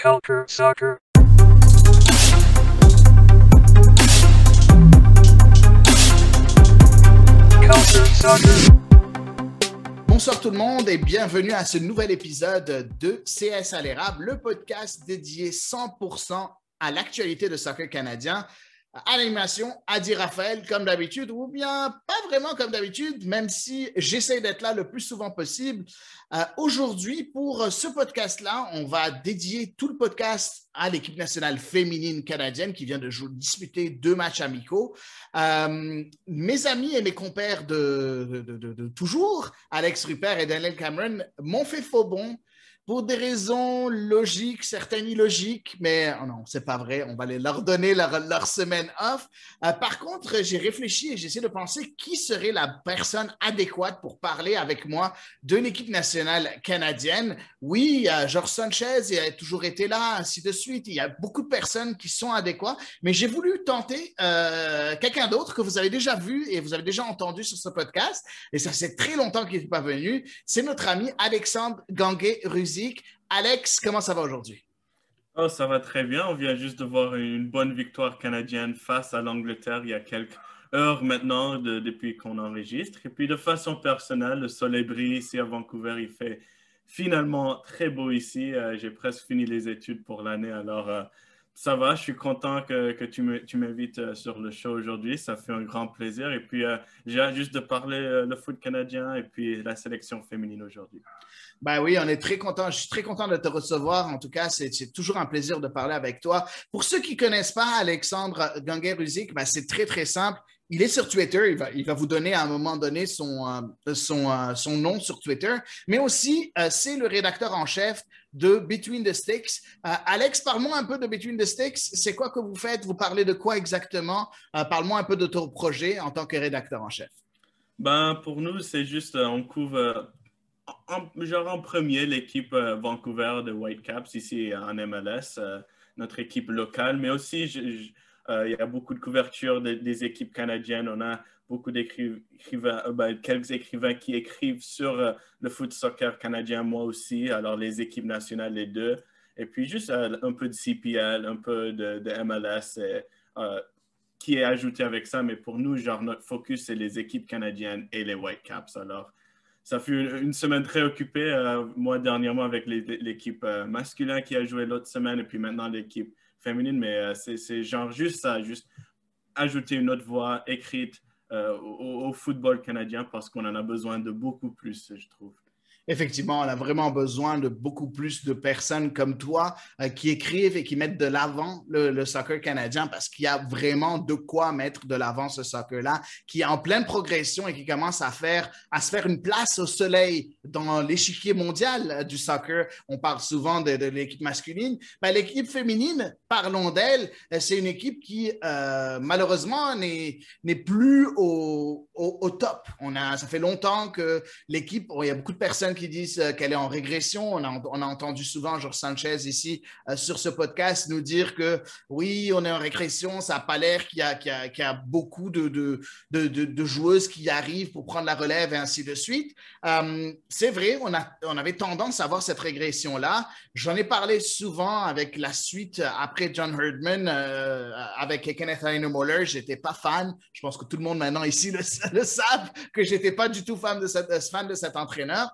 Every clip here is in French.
Culture Soccer. Culture Soccer. Bonsoir tout le monde et bienvenue à ce nouvel épisode de CS à l'érable, le podcast dédié 100% à l'actualité de soccer canadien. À l'animation, Adi Raphaël, comme d'habitude, ou bien pas vraiment comme d'habitude, même si j'essaie d'être là le plus souvent possible. Aujourd'hui, pour ce podcast-là, on va dédier tout le podcast à l'équipe nationale féminine canadienne qui vient de disputer 2 matchs amicaux. Mes amis et mes compères de toujours, Alex Rupert et Daniel Cameron, m'ont fait faux bond. Pour des raisons logiques, certaines illogiques, mais oh non, c'est pas vrai. On va leur donner leur semaine off. Par contre, j'ai réfléchi et j'ai essayé de penser qui serait la personne adéquate pour parler avec moi de l'équipe nationale canadienne. Oui, Georges Sanchez, il a toujours été là, ainsi de suite. Il y a beaucoup de personnes qui sont adéquates, mais j'ai voulu tenter quelqu'un d'autre que vous avez déjà vu et vous avez déjà entendu sur ce podcast. Et ça fait très longtemps qu'il n'est pas venu. C'est notre ami Alexandre Ganguet-Ruzic. Alex, comment ça va aujourd'hui? Oh, ça va très bien. On vient juste de voir une bonne victoire canadienne face à l'Angleterre il y a quelques heures maintenant depuis qu'on enregistre. Et puis de façon personnelle, le soleil brille ici à Vancouver. Il fait finalement très beau ici. J'ai presque fini les études pour l'année. Alors ça va, je suis content que tu m'invites sur le show aujourd'hui. Ça fait un grand plaisir. Et puis j'ai hâte juste de parler le foot canadien et puis la sélection féminine aujourd'hui. Ben oui, on est très content. Je suis très content de te recevoir. En tout cas, c'est toujours un plaisir de parler avec toi. Pour ceux qui ne connaissent pas Alexandre Ganguet-Ruzic, ben c'est très, très simple. Il est sur Twitter. Il va vous donner à un moment donné son nom sur Twitter. Mais aussi, c'est le rédacteur en chef de Between the Sticks. Alex, parle-moi un peu de Between the Sticks. C'est quoi que vous faites? Vous parlez de quoi exactement? Parle-moi un peu de ton projet en tant que rédacteur en chef. Ben, pour nous, c'est juste, on couvre en premier l'équipe Vancouver de Whitecaps ici en MLS, notre équipe locale, mais aussi il y a beaucoup de couverture des équipes canadiennes. On a beaucoup d'écrivains, quelques écrivains qui écrivent sur le foot soccer canadien, moi aussi, alors les équipes nationales, les deux, et puis juste un peu de CPL, un peu de MLS qui est ajouté avec ça, mais pour nous, genre, notre focus, c'est les équipes canadiennes et les Whitecaps. Alors, ça fut une semaine très occupée, moi dernièrement avec l'équipe masculine qui a joué l'autre semaine et puis maintenant l'équipe féminine, mais c'est genre juste ça, juste ajouter une autre voix écrite au football canadien parce qu'on en a besoin de beaucoup plus, je trouve. Effectivement, on a vraiment besoin de beaucoup plus de personnes comme toi qui écrivent et qui mettent de l'avant le soccer canadien parce qu'il y a vraiment de quoi mettre de l'avant ce soccer-là qui est en pleine progression et qui commence à se faire une place au soleil dans l'échiquier mondial du soccer. On parle souvent de l'équipe masculine. Ben, l'équipe féminine, parlons d'elle, c'est une équipe qui malheureusement n'est plus au top. Ça fait longtemps que l'équipe, il y a beaucoup de personnes qui disent qu'elle est en régression. On a entendu souvent Georges Sanchez ici sur ce podcast nous dire que oui, on est en régression. Ça n'a pas l'air qu'il y a beaucoup de joueuses qui arrivent pour prendre la relève et ainsi de suite. C'est vrai, on avait tendance à voir cette régression-là. J'en ai parlé souvent avec la suite après John Herdman, avec Kenneth Heine-Muller. Je n'étais pas fan. Je pense que tout le monde maintenant ici le savent que je n'étais pas du tout fan de cet entraîneur.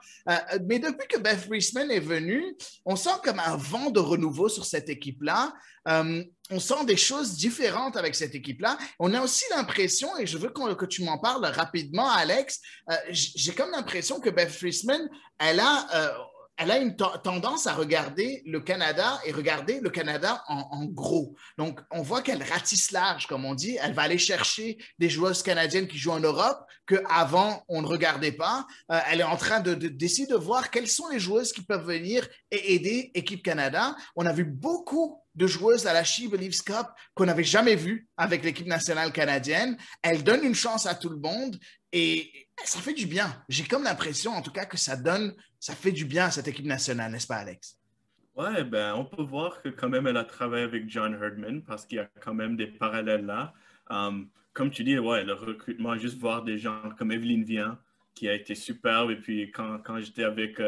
Mais depuis que Beth Priestman est venu, on sent comme un vent de renouveau sur cette équipe-là. On sent des choses différentes avec cette équipe-là. On a aussi l'impression, et je veux que tu m'en parles rapidement, Alex, j'ai comme l'impression que Beth Priestman, elle a une tendance à regarder le Canada et regarder le Canada en gros. Donc, on voit qu'elle ratisse large, comme on dit. Elle va aller chercher des joueuses canadiennes qui jouent en Europe qu'avant, on ne regardait pas. Elle est en train d'essayer de voir quelles sont les joueuses qui peuvent venir et aider Équipe Canada. On a vu beaucoup de joueuses à la She Believes Cup qu'on n'avait jamais vues avec l'équipe nationale canadienne. Elle donne une chance à tout le monde et ça fait du bien. J'ai comme l'impression, en tout cas, que ça fait du bien à cette équipe nationale, n'est-ce pas, Alex? Ouais, ben, on peut voir que quand même elle a travaillé avec John Herdman parce qu'il y a quand même des parallèles là. Comme tu dis, ouais, le recrutement, juste voir des gens comme Evelyne Vian qui a été superbe. Et puis quand j'étais avec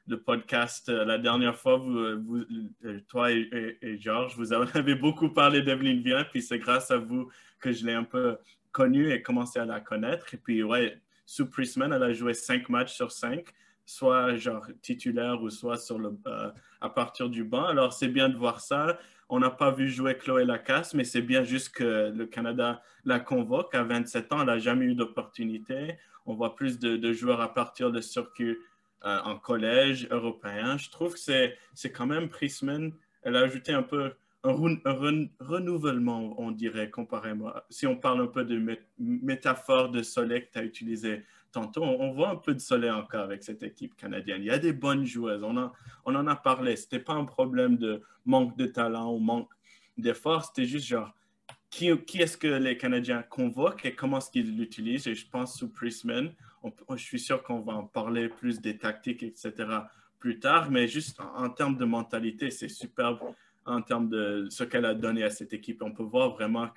le podcast. La dernière fois, toi et Georges, vous avez beaucoup parlé d'Evelyne Viens, puis c'est grâce à vous que je l'ai un peu connue et commencé à la connaître. Et puis, ouais, sous Priestman, elle a joué 5 matchs sur 5, soit genre titulaire ou soit à partir du banc. Alors, c'est bien de voir ça. On n'a pas vu jouer Chloé Lacasse, mais c'est bien juste que le Canada la convoque. À 27 ans, elle n'a jamais eu d'opportunité. On voit plus de joueurs à partir de circuit en collège européen. Je trouve que c'est quand même Priestman. Elle a ajouté un peu un renouvellement, on dirait, comparément. Si on parle un peu de métaphore de soleil que tu as utilisé tantôt, on voit un peu de soleil encore avec cette équipe canadienne. Il y a des bonnes joueuses. On en a parlé. Ce n'était pas un problème de manque de talent ou manque d'effort. C'était juste genre, qui est-ce que les Canadiens convoquent et comment est-ce qu'ils l'utilisent? Et je pense sous Priestman, je suis sûr qu'on va en parler plus des tactiques, etc. plus tard, mais juste en termes de mentalité, c'est superbe en termes de ce qu'elle a donné à cette équipe. On peut voir vraiment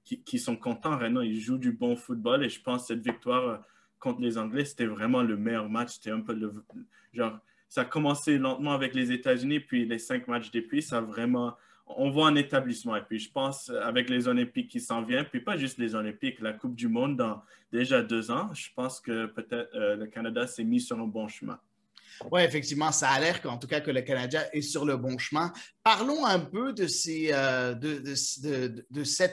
qu'ils sont contents. Maintenant, ils jouent du bon football et je pense que cette victoire contre les Anglais, c'était vraiment le meilleur match. C'était un peu genre, ça a commencé lentement avec les États-Unis, puis les 5 matchs depuis, ça a vraiment on voit un établissement. Et puis, je pense, avec les Olympiques qui s'en viennent, puis pas juste les Olympiques, la Coupe du Monde dans déjà 2 ans, je pense que peut-être le Canada s'est mis sur un bon chemin. Oui, effectivement, ça a l'air qu'en tout cas que le Canadien est sur le bon chemin. Parlons un peu de cette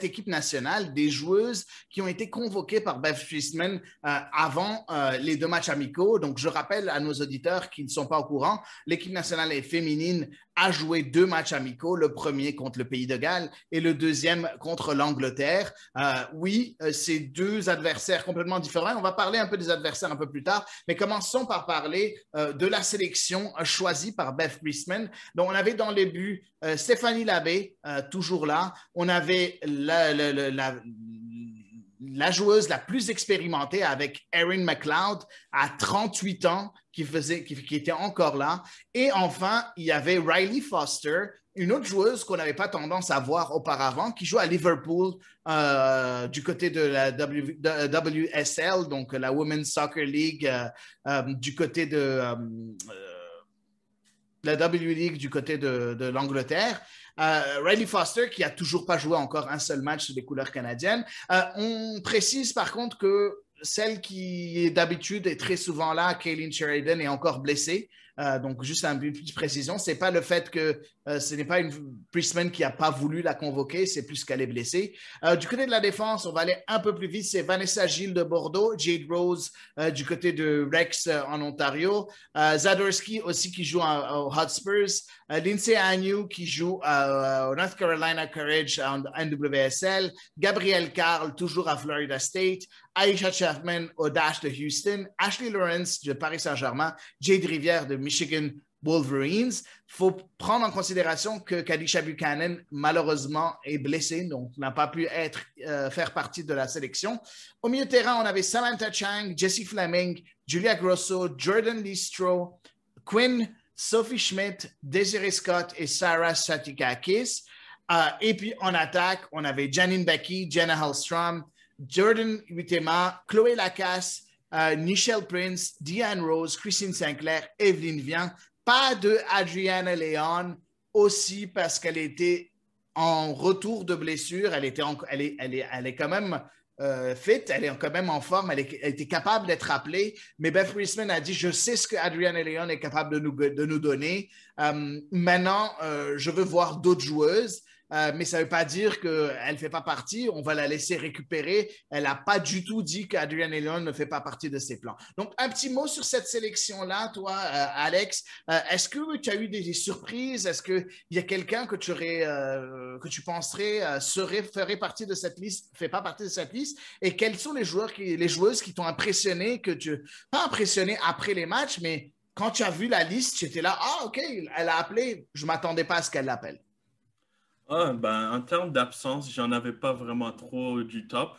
équipe nationale, des joueuses qui ont été convoquées par Bev Priestman avant les 2 matchs amicaux. Donc, je rappelle à nos auditeurs qui ne sont pas au courant, l'équipe nationale féminine a joué 2 matchs amicaux, le premier contre le Pays de Galles et le deuxième contre l'Angleterre. Oui, c'est 2 adversaires complètement différents. On va parler un peu des adversaires un peu plus tard, mais commençons par parler de la sélection choisie par Bev Priestman. Donc, on avait dans les buts Stéphanie Labbé, toujours là. On avait la joueuse la plus expérimentée avec Erin McLeod à 38 ans qui était encore là. Et enfin, il y avait Riley Foster, une autre joueuse qu'on n'avait pas tendance à voir auparavant, qui joue à Liverpool du côté de la WSL, donc la Women's Soccer League, du côté de la W League du côté de l'Angleterre. Riley Foster, qui n'a toujours pas joué encore un seul match sur les couleurs canadiennes. On précise par contre que celle qui d'habitude est très souvent là, Kaylin Sheridan, est encore blessée. Donc, juste un peu plus de précision, ce n'est pas le fait que ce n'est pas une Priestman qui n'a pas voulu la convoquer, c'est plus qu'elle est blessée. Du côté de la défense, on va aller un peu plus vite. C'est Vanessa Gilles de Bordeaux, Jade Rose du côté de Rex en Ontario, Zadorsky aussi qui joue au Hotspurs, Lindsay Agnew qui joue au North Carolina Courage en NWSL, Gabrielle Carl toujours à Florida State, Aisha Chapman au Dash de Houston, Ashley Lawrence de Paris Saint-Germain, Jade Rivière de Michigan Wolverines. Il faut prendre en considération que Kadisha Buchanan, malheureusement, est blessée, donc n'a pas pu faire partie de la sélection. Au milieu de terrain, on avait Samantha Chang, Jessie Fleming, Julia Grosso, Jordan Listro, Quinn, Sophie Schmidt, Desiree Scott et Sarah Satikakis. Et puis en attaque, on avait Janine Becky, Jenna Hellstrom, Jordan Huitema, Chloé Lacasse, Nichelle Prince, Diane Rose, Christine Sinclair, Evelyne Vian. Pas de Adriana Leon, aussi parce qu'elle était en retour de blessure. Elle est quand même fit, elle est quand même en forme, elle était capable d'être appelée. Mais Bev Priestman a dit, je sais ce que Adriana Leon est capable de nous donner. Maintenant, je veux voir d'autres joueuses. Mais ça ne veut pas dire qu'elle ne fait pas partie. On va la laisser récupérer. Elle n'a pas du tout dit qu'Adriana Leon ne fait pas partie de ses plans. Donc, un petit mot sur cette sélection-là, toi, Alex. Est-ce que tu as eu des surprises? Est-ce qu'il y a quelqu'un que tu penserais ferait partie de cette liste, fait pas partie de cette liste? Et quels sont les joueuses qui t'ont impressionné, pas impressionné après les matchs, mais quand tu as vu la liste, tu étais là, ah, OK, elle a appelé. Je ne m'attendais pas à ce qu'elle l'appelle. En termes d'absence, j'en avais pas vraiment trop du top.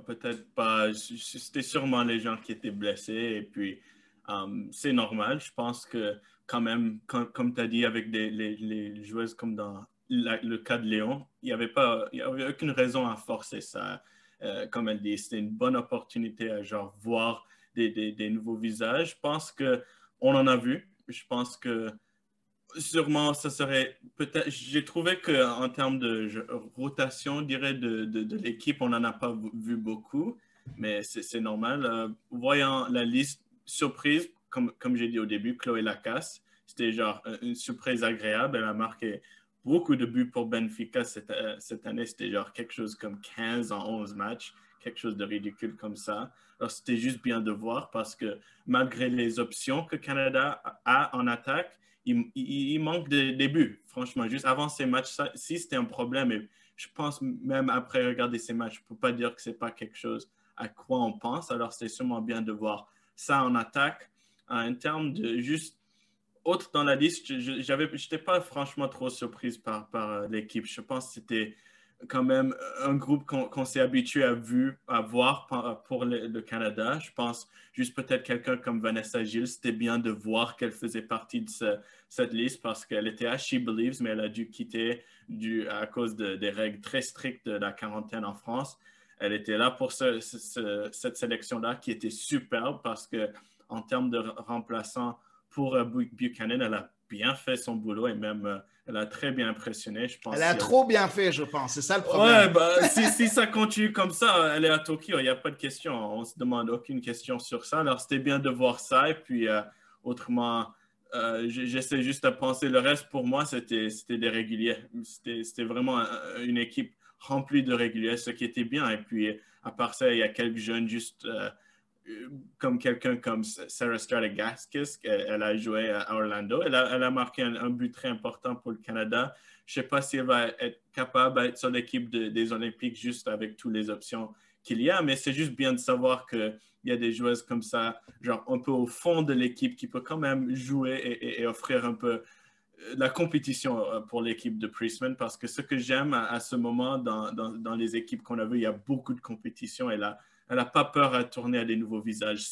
Peut-être pas. C'était sûrement les gens qui étaient blessés. Et puis, c'est normal. Je pense que quand même, comme tu as dit, avec les joueuses comme dans le cas de Léon, il n'y avait aucune raison à forcer ça. Comme elle dit, c'était une bonne opportunité à genre voir des nouveaux visages. Je pense qu'on en a vu. Je pense que sûrement, ça serait peut-être. J'ai trouvé qu'en termes de rotation, je dirais, de l'équipe, on n'en a pas vu beaucoup, mais c'est normal. Voyant la liste surprise, comme j'ai dit au début, Chloé Lacasse, c'était genre une surprise agréable. Elle a marqué beaucoup de buts pour Benfica cette année. C'était genre quelque chose comme 15 en 11 matchs, quelque chose de ridicule comme ça. Alors, c'était juste bien de voir parce que malgré les options que Canada a en attaque, il manque des buts. Franchement, juste avant ces matchs-ci, c'était un problème. Et je pense même après regarder ces matchs, je ne peux pas dire que ce n'est pas quelque chose à quoi on pense. Alors, c'était sûrement bien de voir ça en attaque. En termes de juste autre dans la liste, je n'étais pas franchement trop surprise par l'équipe. Je pense que c'était quand même un groupe qu'on s'est habitué à voir pour le Canada. Je pense juste peut-être quelqu'un comme Vanessa Gilles, c'était bien de voir qu'elle faisait partie de cette liste parce qu'elle était à She Believes, mais elle a dû quitter à cause des règles très strictes de la quarantaine en France. Elle était là pour cette sélection-là qui était superbe parce que en termes de remplaçant pour Buchanan, elle a bien fait son boulot et même elle a très bien impressionné. Je pense Elle a trop bien fait, je pense. C'est ça le ouais, problème. bah, si ça continue comme ça, elle est à Tokyo, il n'y a pas de question. On ne se demande aucune question sur ça. Alors, c'était bien de voir ça. Et puis, autrement, j'essaie juste de penser. Le reste, pour moi, c'était des réguliers. C'était vraiment une équipe remplie de réguliers, ce qui était bien. Et puis, à part ça, il y a quelques jeunes juste comme quelqu'un comme Sarah Stratigaskis, elle a joué à Orlando. Elle a marqué un but très important pour le Canada. Je ne sais pas si elle va être capable d'être sur l'équipe des Olympiques juste avec toutes les options qu'il y a, mais c'est juste bien de savoir qu'il y a des joueuses comme ça, genre un peu au fond de l'équipe qui peut quand même jouer et offrir un peu la compétition pour l'équipe de Priestman parce que ce que j'aime à ce moment dans les équipes qu'on a vues, il y a beaucoup de compétition et là, elle n'a pas peur à tourner à des nouveaux visages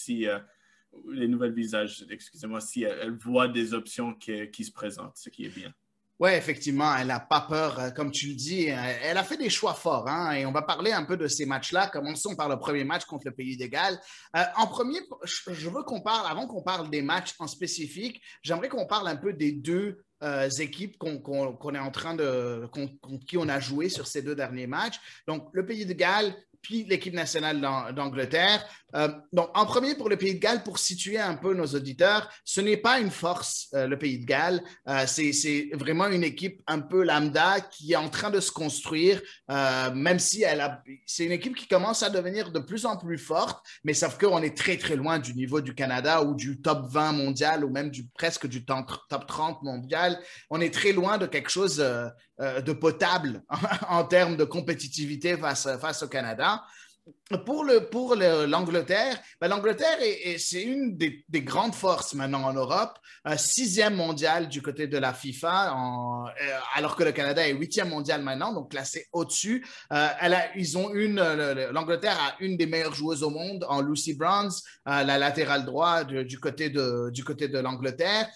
les nouvelles visages, excusez-moi, si elle voit des options qui se présentent, ce qui est bien. Oui, effectivement, elle n'a pas peur, comme tu le dis. Elle a fait des choix forts, hein, et on va parler un peu de ces matchs-là. Commençons par le premier match contre le Pays de Galles. En premier, je veux qu'on parle, avant qu'on parle des matchs en spécifique, j'aimerais qu'on parle un peu des deux équipes qu'on est en train contre qui on a joué sur ces deux derniers matchs. Donc, le Pays de Galles, puis l'équipe nationale d'Angleterre. Donc, en premier, pour le Pays de Galles, pour situer un peu nos auditeurs, ce n'est pas une force, le Pays de Galles. C'est vraiment une équipe un peu lambda qui est en train de se construire, même si c'est une équipe qui commence à devenir de plus en plus forte, mais sauf qu'on est très, très loin du niveau du Canada ou du top 20 mondial ou même presque du top 30 mondial. On est très loin de quelque chose de potable en termes de compétitivité face au Canada. Pour l'Angleterre, l'Angleterre c'est une des grandes forces maintenant en Europe, 6e mondial du côté de la FIFA, alors que le Canada est 8e mondial maintenant, donc classé au-dessus. L'Angleterre a une des meilleures joueuses au monde en Lucy Bronze, la latérale droit du côté de l'Angleterre.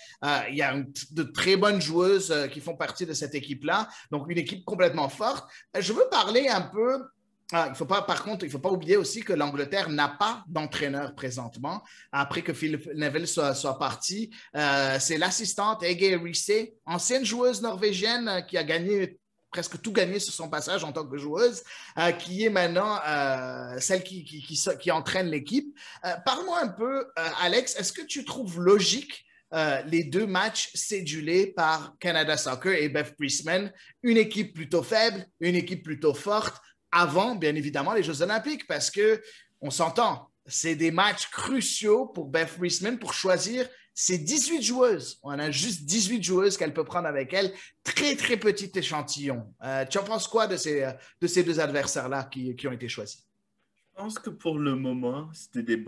Il y a de très bonnes joueuses qui font partie de cette équipe-là, donc une équipe complètement forte. Je veux parler un peu. Par contre, il ne faut pas oublier aussi que l'Angleterre n'a pas d'entraîneur présentement. Après que Philip Neville soit parti, c'est l'assistante Ege Riise, ancienne joueuse norvégienne qui a presque tout gagné sur son passage en tant que joueuse, qui est maintenant celle qui entraîne l'équipe. Parle-moi un peu, Alex, est-ce que tu trouves logique les deux matchs cédulés par Canada Soccer et Beth Priestman, une équipe plutôt faible, une équipe plutôt forte, avant, bien évidemment, les Jeux Olympiques, parce qu'on s'entend, c'est des matchs cruciaux pour Beth Priestman pour choisir ses 18 joueuses. On a juste 18 joueuses qu'elle peut prendre avec elle. Très, très petit échantillon. Tu en penses quoi de ces deux adversaires-là qui ont été choisis? Je pense que pour le moment, c'était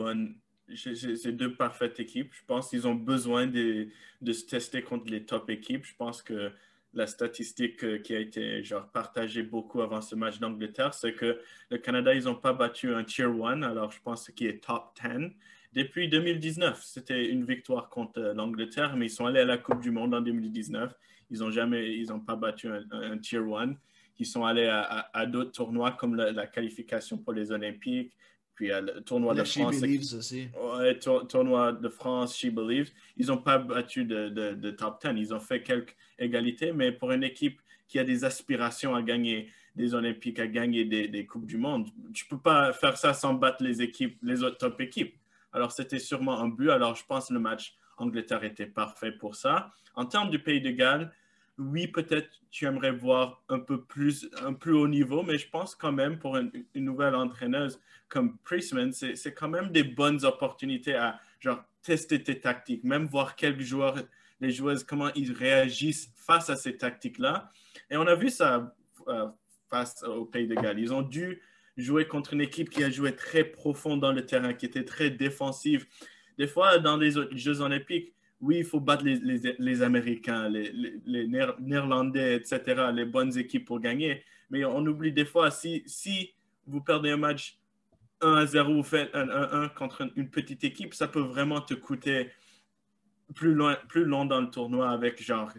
c'est deux parfaites équipes. Je pense qu'ils ont besoin de se tester contre les top équipes. Je pense que la statistique qui a été genre partagée beaucoup avant ce match d'Angleterre, c'est que le Canada, ils n'ont pas battu un Tier 1, alors je pense qu'il est top 10. Depuis 2019, c'était une victoire contre l'Angleterre, mais ils sont allés à la Coupe du Monde en 2019. Ils n'ont pas battu un Tier 1. Ils sont allés à d'autres tournois comme la qualification pour les Olympiques, Puis le tournoi de Le She France. Believes aussi. Ouais, tournoi de France, She Believes. Ils n'ont pas battu de top 10. Ils ont fait quelques égalités, mais pour une équipe qui a des aspirations à gagner des Olympiques, à gagner des Coupes du Monde, tu ne peux pas faire ça sans battre les autres top équipes. Alors, c'était sûrement un but. Alors, je pense que le match Angleterre était parfait pour ça. En termes du Pays de Galles, oui, peut-être tu aimerais voir un plus haut niveau, mais je pense quand même pour une nouvelle entraîneuse comme Priestman, c'est quand même des bonnes opportunités à genre, tester tes tactiques, même voir quelques joueurs, les joueuses, comment ils réagissent face à ces tactiques-là. Et on a vu ça face au Pays de Galles. Ils ont dû jouer contre une équipe qui a joué très profond dans le terrain, qui était très défensive. Des fois, dans les Jeux olympiques, oui, il faut battre les Américains, les Néerlandais, etc., les bonnes équipes pour gagner. Mais on oublie des fois, si vous perdez un match 1-0, vous faites un 1-1 contre une petite équipe, ça peut vraiment te coûter plus long dans le tournoi avec genre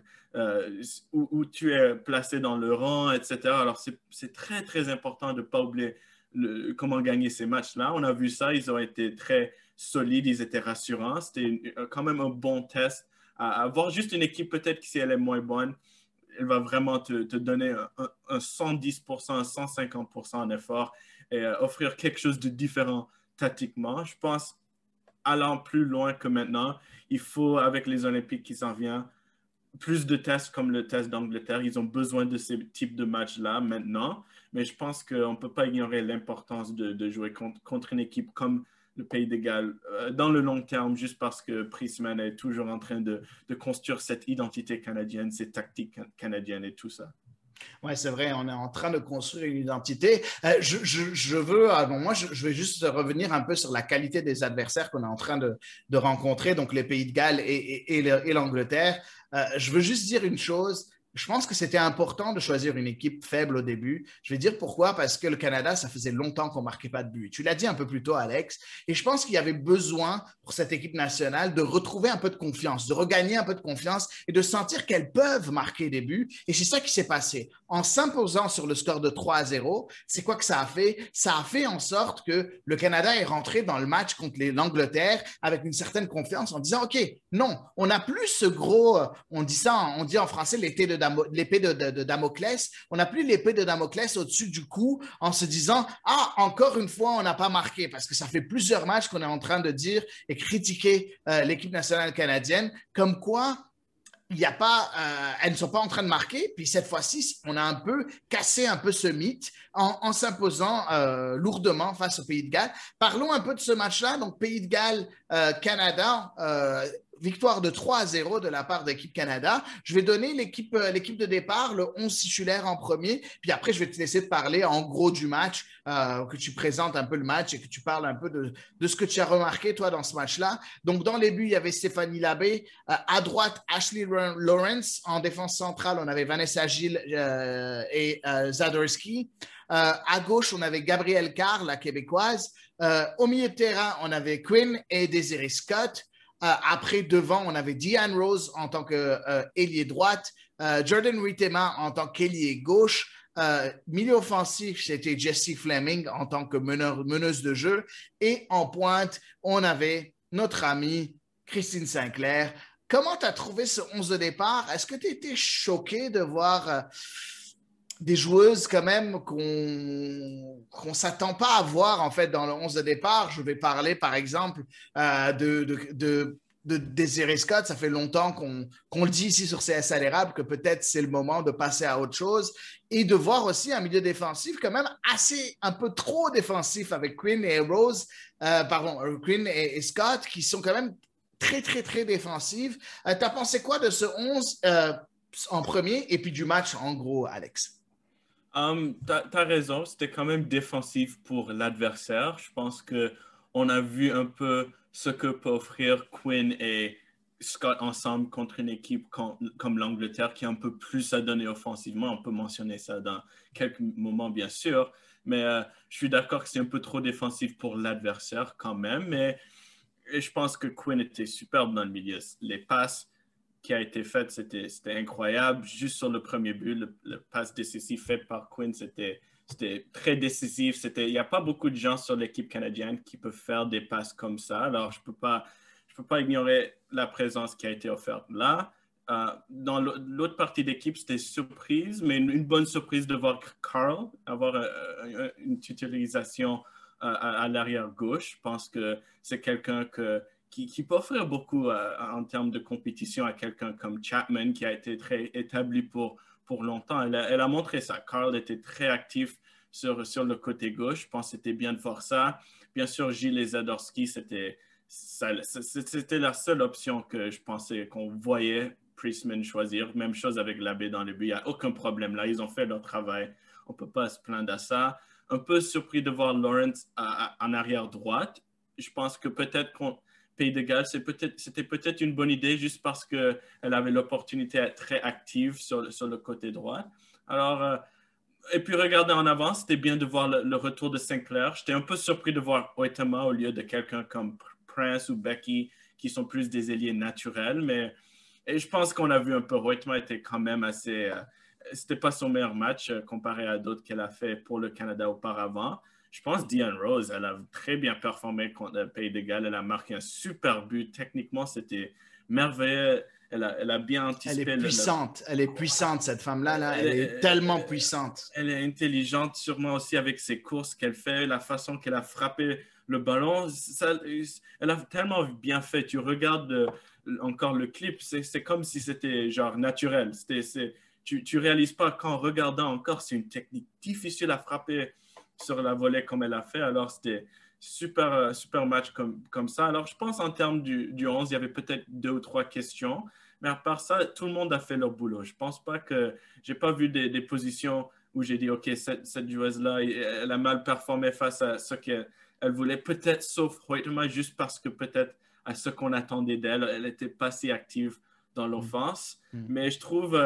où tu es placé dans le rang, etc. Alors, c'est très, très important de ne pas oublier comment gagner ces matchs-là. On a vu ça, ils ont été très solides, ils étaient rassurants. C'était quand même un bon test. À voir juste une équipe, peut-être que si elle est moins bonne, elle va vraiment te donner un 110%, un 150% en effort et offrir quelque chose de différent tactiquement. Je pense, allant plus loin que maintenant, il faut, avec les Olympiques qui s'en viennent, plus de tests comme le test d'Angleterre. Ils ont besoin de ces types de matchs-là maintenant. Mais je pense qu'on ne peut pas ignorer l'importance de jouer contre une équipe comme le Pays de Galles dans le long terme, juste parce que Priestman est toujours en train de construire cette identité canadienne, ces tactiques canadiennes et tout ça. Oui, c'est vrai, on est en train de construire une identité. Je veux, bon, moi, je vais juste revenir un peu sur la qualité des adversaires qu'on est en train de rencontrer, donc les Pays de Galles et l'Angleterre. Je veux juste dire une chose. Je pense que c'était important de choisir une équipe faible au début. Je vais dire pourquoi, parce que le Canada, ça faisait longtemps qu'on ne marquait pas de but. Tu l'as dit un peu plus tôt, Alex, et je pense qu'il y avait besoin pour cette équipe nationale de retrouver un peu de confiance, de regagner un peu de confiance et de sentir qu'elles peuvent marquer des buts. Et c'est ça qui s'est passé. En s'imposant sur le score de 3-0, c'est quoi que ça a fait? Ça a fait en sorte que le Canada est rentré dans le match contre l'Angleterre avec une certaine confiance en disant, OK, non, on n'a plus ce gros, on dit en français l'épée de Damoclès. On n'a plus l'épée de Damoclès au-dessus du cou en se disant, ah, encore une fois, on n'a pas marqué, parce que ça fait plusieurs matchs qu'on est en train de dire et critiquer l'équipe nationale canadienne, comme quoi il y a pas, elles ne sont pas en train de marquer. Puis cette fois-ci, on a un peu cassé un peu ce mythe en s'imposant lourdement face au Pays de Galles. Parlons un peu de ce match-là. Donc, Pays de Galles, Canada, victoire de 3-0 de la part d'équipe Canada. Je vais donner l'équipe de départ, le 11 titulaire en premier. Puis après, je vais te laisser te parler en gros du match, que tu présentes un peu le match et que tu parles un peu de ce que tu as remarqué, toi, dans ce match-là. Donc, dans les buts, il y avait Stéphanie Labbé. À droite, Ashley Lawrence. En défense centrale, on avait Vanessa Gilles et Zadorsky. À gauche, on avait Gabrielle Carr, la québécoise. Au milieu de terrain, on avait Quinn et Desiree Scott. Après, devant, on avait Deanne Rose en tant qu'ailier droite, Jordan Huitema en tant qu'ailier gauche. Milieu offensif, c'était Jessie Fleming en tant que meneuse de jeu. Et en pointe, on avait notre amie Christine Sinclair. Comment tu as trouvé ce 11 de départ? Est-ce que tu étais choqué de voir des joueuses quand même qu'on s'attend pas à voir en fait dans le 11 de départ? Je vais parler par exemple de Desiree Scott. Ça fait longtemps qu'on le dit ici sur CS à l'érable que peut-être c'est le moment de passer à autre chose et de voir aussi un milieu défensif quand même assez un peu trop défensif avec Quinn et Rose, Quinn et Scott qui sont quand même très, très, très défensives. Tu as pensé quoi de ce 11 en premier et puis du match en gros, Alex? T'as raison, c'était quand même défensif pour l'adversaire. Je pense qu'on a vu un peu ce que peut offrir Quinn et Scott ensemble contre une équipe comme l'Angleterre qui a un peu plus à donner offensivement. On peut mentionner ça dans quelques moments, bien sûr. Mais je suis d'accord que c'est un peu trop défensif pour l'adversaire quand même. Mais je pense que Quinn était superbe dans le milieu. Les passes qui a été faite, c'était incroyable. Juste sur le premier but, le passe décisif fait par Quinn, c'était C'était très décisif. Il n'y a pas beaucoup de gens sur l'équipe canadienne qui peuvent faire des passes comme ça. Alors, je peux pas ignorer la présence qui a été offerte là. Dans l'autre partie d'équipe, c'était surprise, mais une bonne surprise de voir Carl avoir une titularisation à l'arrière gauche. Je pense que c'est quelqu'un qui peut offrir beaucoup en termes de compétition à quelqu'un comme Chapman, qui a été très établi pour longtemps. Elle a montré ça. Carl était très actif sur le côté gauche. Je pense que c'était bien de voir ça. Bien sûr, Gilles Zadorski, c'était la seule option que je pensais qu'on voyait Priestman choisir. Même chose avec Labbé dans le but. Il n'y a aucun problème là. Ils ont fait leur travail. On ne peut pas se plaindre à ça. Un peu surpris de voir Lawrence en arrière droite. Je pense que peut-être qu'on Pays de Galles, c'était peut-être une bonne idée juste parce qu'elle avait l'opportunité d'être très active sur le côté droit. Alors, et puis regarder en avant, c'était bien de voir le retour de Sinclair. J'étais un peu surpris de voir Oitama au lieu de quelqu'un comme Prince ou Becky, qui sont plus des ailiers naturels. Mais et je pense qu'on a vu un peu, Oitama était quand même assez... c'était pas son meilleur match comparé à d'autres qu'elle a fait pour le Canada auparavant. Je pense Diane Rose, elle a très bien performé contre le Pays de Galles. Elle a marqué un super but. Techniquement, c'était merveilleux. Elle a bien anticipé. Elle est puissante, cette femme-là. Là. Elle est tellement puissante. Elle est intelligente, sûrement aussi avec ses courses qu'elle fait, la façon qu'elle a frappé le ballon. Elle a tellement bien fait. Tu regardes encore le clip, c'est comme si c'était genre naturel. Tu réalises pas qu'en regardant encore, c'est une technique difficile à frapper sur la volée comme elle a fait. Alors, c'était super match comme ça. Alors, je pense en termes du 11, il y avait peut-être 2 ou 3 questions. Mais à part ça, tout le monde a fait leur boulot. Je pense pas que... J'ai pas vu des positions où j'ai dit, OK, cette joueuse-là, elle a mal performé face à ce qu'elle voulait. Peut-être sauf Hoytema, juste parce que peut-être à ce qu'on attendait d'elle, elle n'était pas si active dans l'offense. Mais je trouve,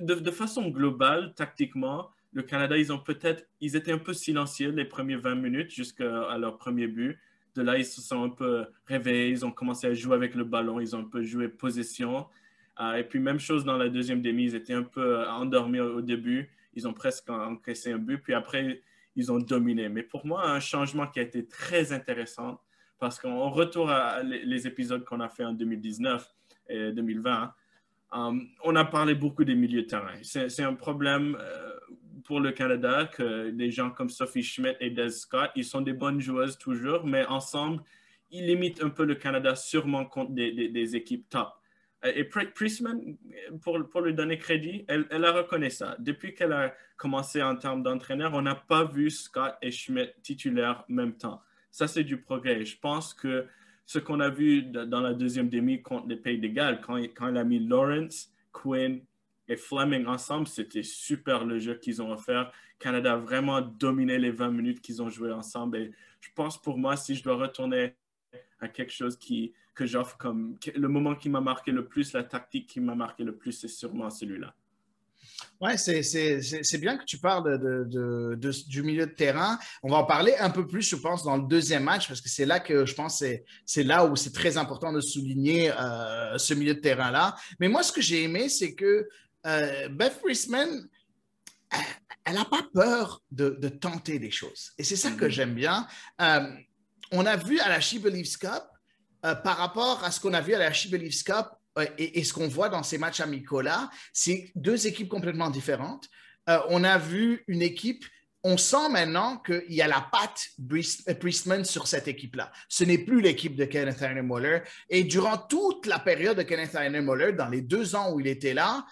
de façon globale, tactiquement, le Canada, ils étaient un peu silencieux les premiers 20 minutes jusqu'à leur premier but. De là, ils se sont un peu réveillés, ils ont commencé à jouer avec le ballon, ils ont un peu joué possession. Et puis, même chose dans la deuxième demi, ils étaient un peu endormis au début. Ils ont presque encaissé un but, puis après, ils ont dominé. Mais pour moi, un changement qui a été très intéressant, parce qu'on retourne à les épisodes qu'on a fait en 2019 et 2020, on a parlé beaucoup des milieux de terrain. C'est un problème pour le Canada que des gens comme Sophie Schmidt et Des Scott, ils sont des bonnes joueuses toujours, mais ensemble, ils limitent un peu le Canada sûrement contre des équipes top. Et Priestman, pour lui donner crédit, elle a reconnu ça. Depuis qu'elle a commencé en termes d'entraîneur, on n'a pas vu Scott et Schmidt titulaires en même temps. Ça, c'est du progrès. Je pense que ce qu'on a vu dans la deuxième demi contre les Pays de Galles, quand elle a mis Lawrence, Quinn et Fleming ensemble, c'était super le jeu qu'ils ont offert. Canada a vraiment dominé les 20 minutes qu'ils ont joué ensemble. Et je pense pour moi, si je dois retourner à quelque chose que j'offre comme le moment qui m'a marqué le plus, la tactique qui m'a marqué le plus, c'est sûrement celui-là. Oui, c'est bien que tu parles du milieu de terrain. On va en parler un peu plus, je pense, dans le deuxième match, parce que c'est là que je pense que c'est là où c'est très important de souligner ce milieu de terrain-là. Mais moi, ce que j'ai aimé, c'est que Beth Priestman, elle n'a pas peur de tenter des choses. Et c'est ça que j'aime bien. On a vu à la She Believes Cup, par rapport à ce qu'on a vu à la She Believes Cup, et ce qu'on voit dans ces matchs amicaux-là, c'est 2 équipes complètement différentes. On a vu une équipe, on sent maintenant qu'il y a la patte Priestman sur cette équipe-là. Ce n'est plus l'équipe de Kenneth Muller. Et durant toute la période de Kenneth Muller, dans les 2 ans où il était là,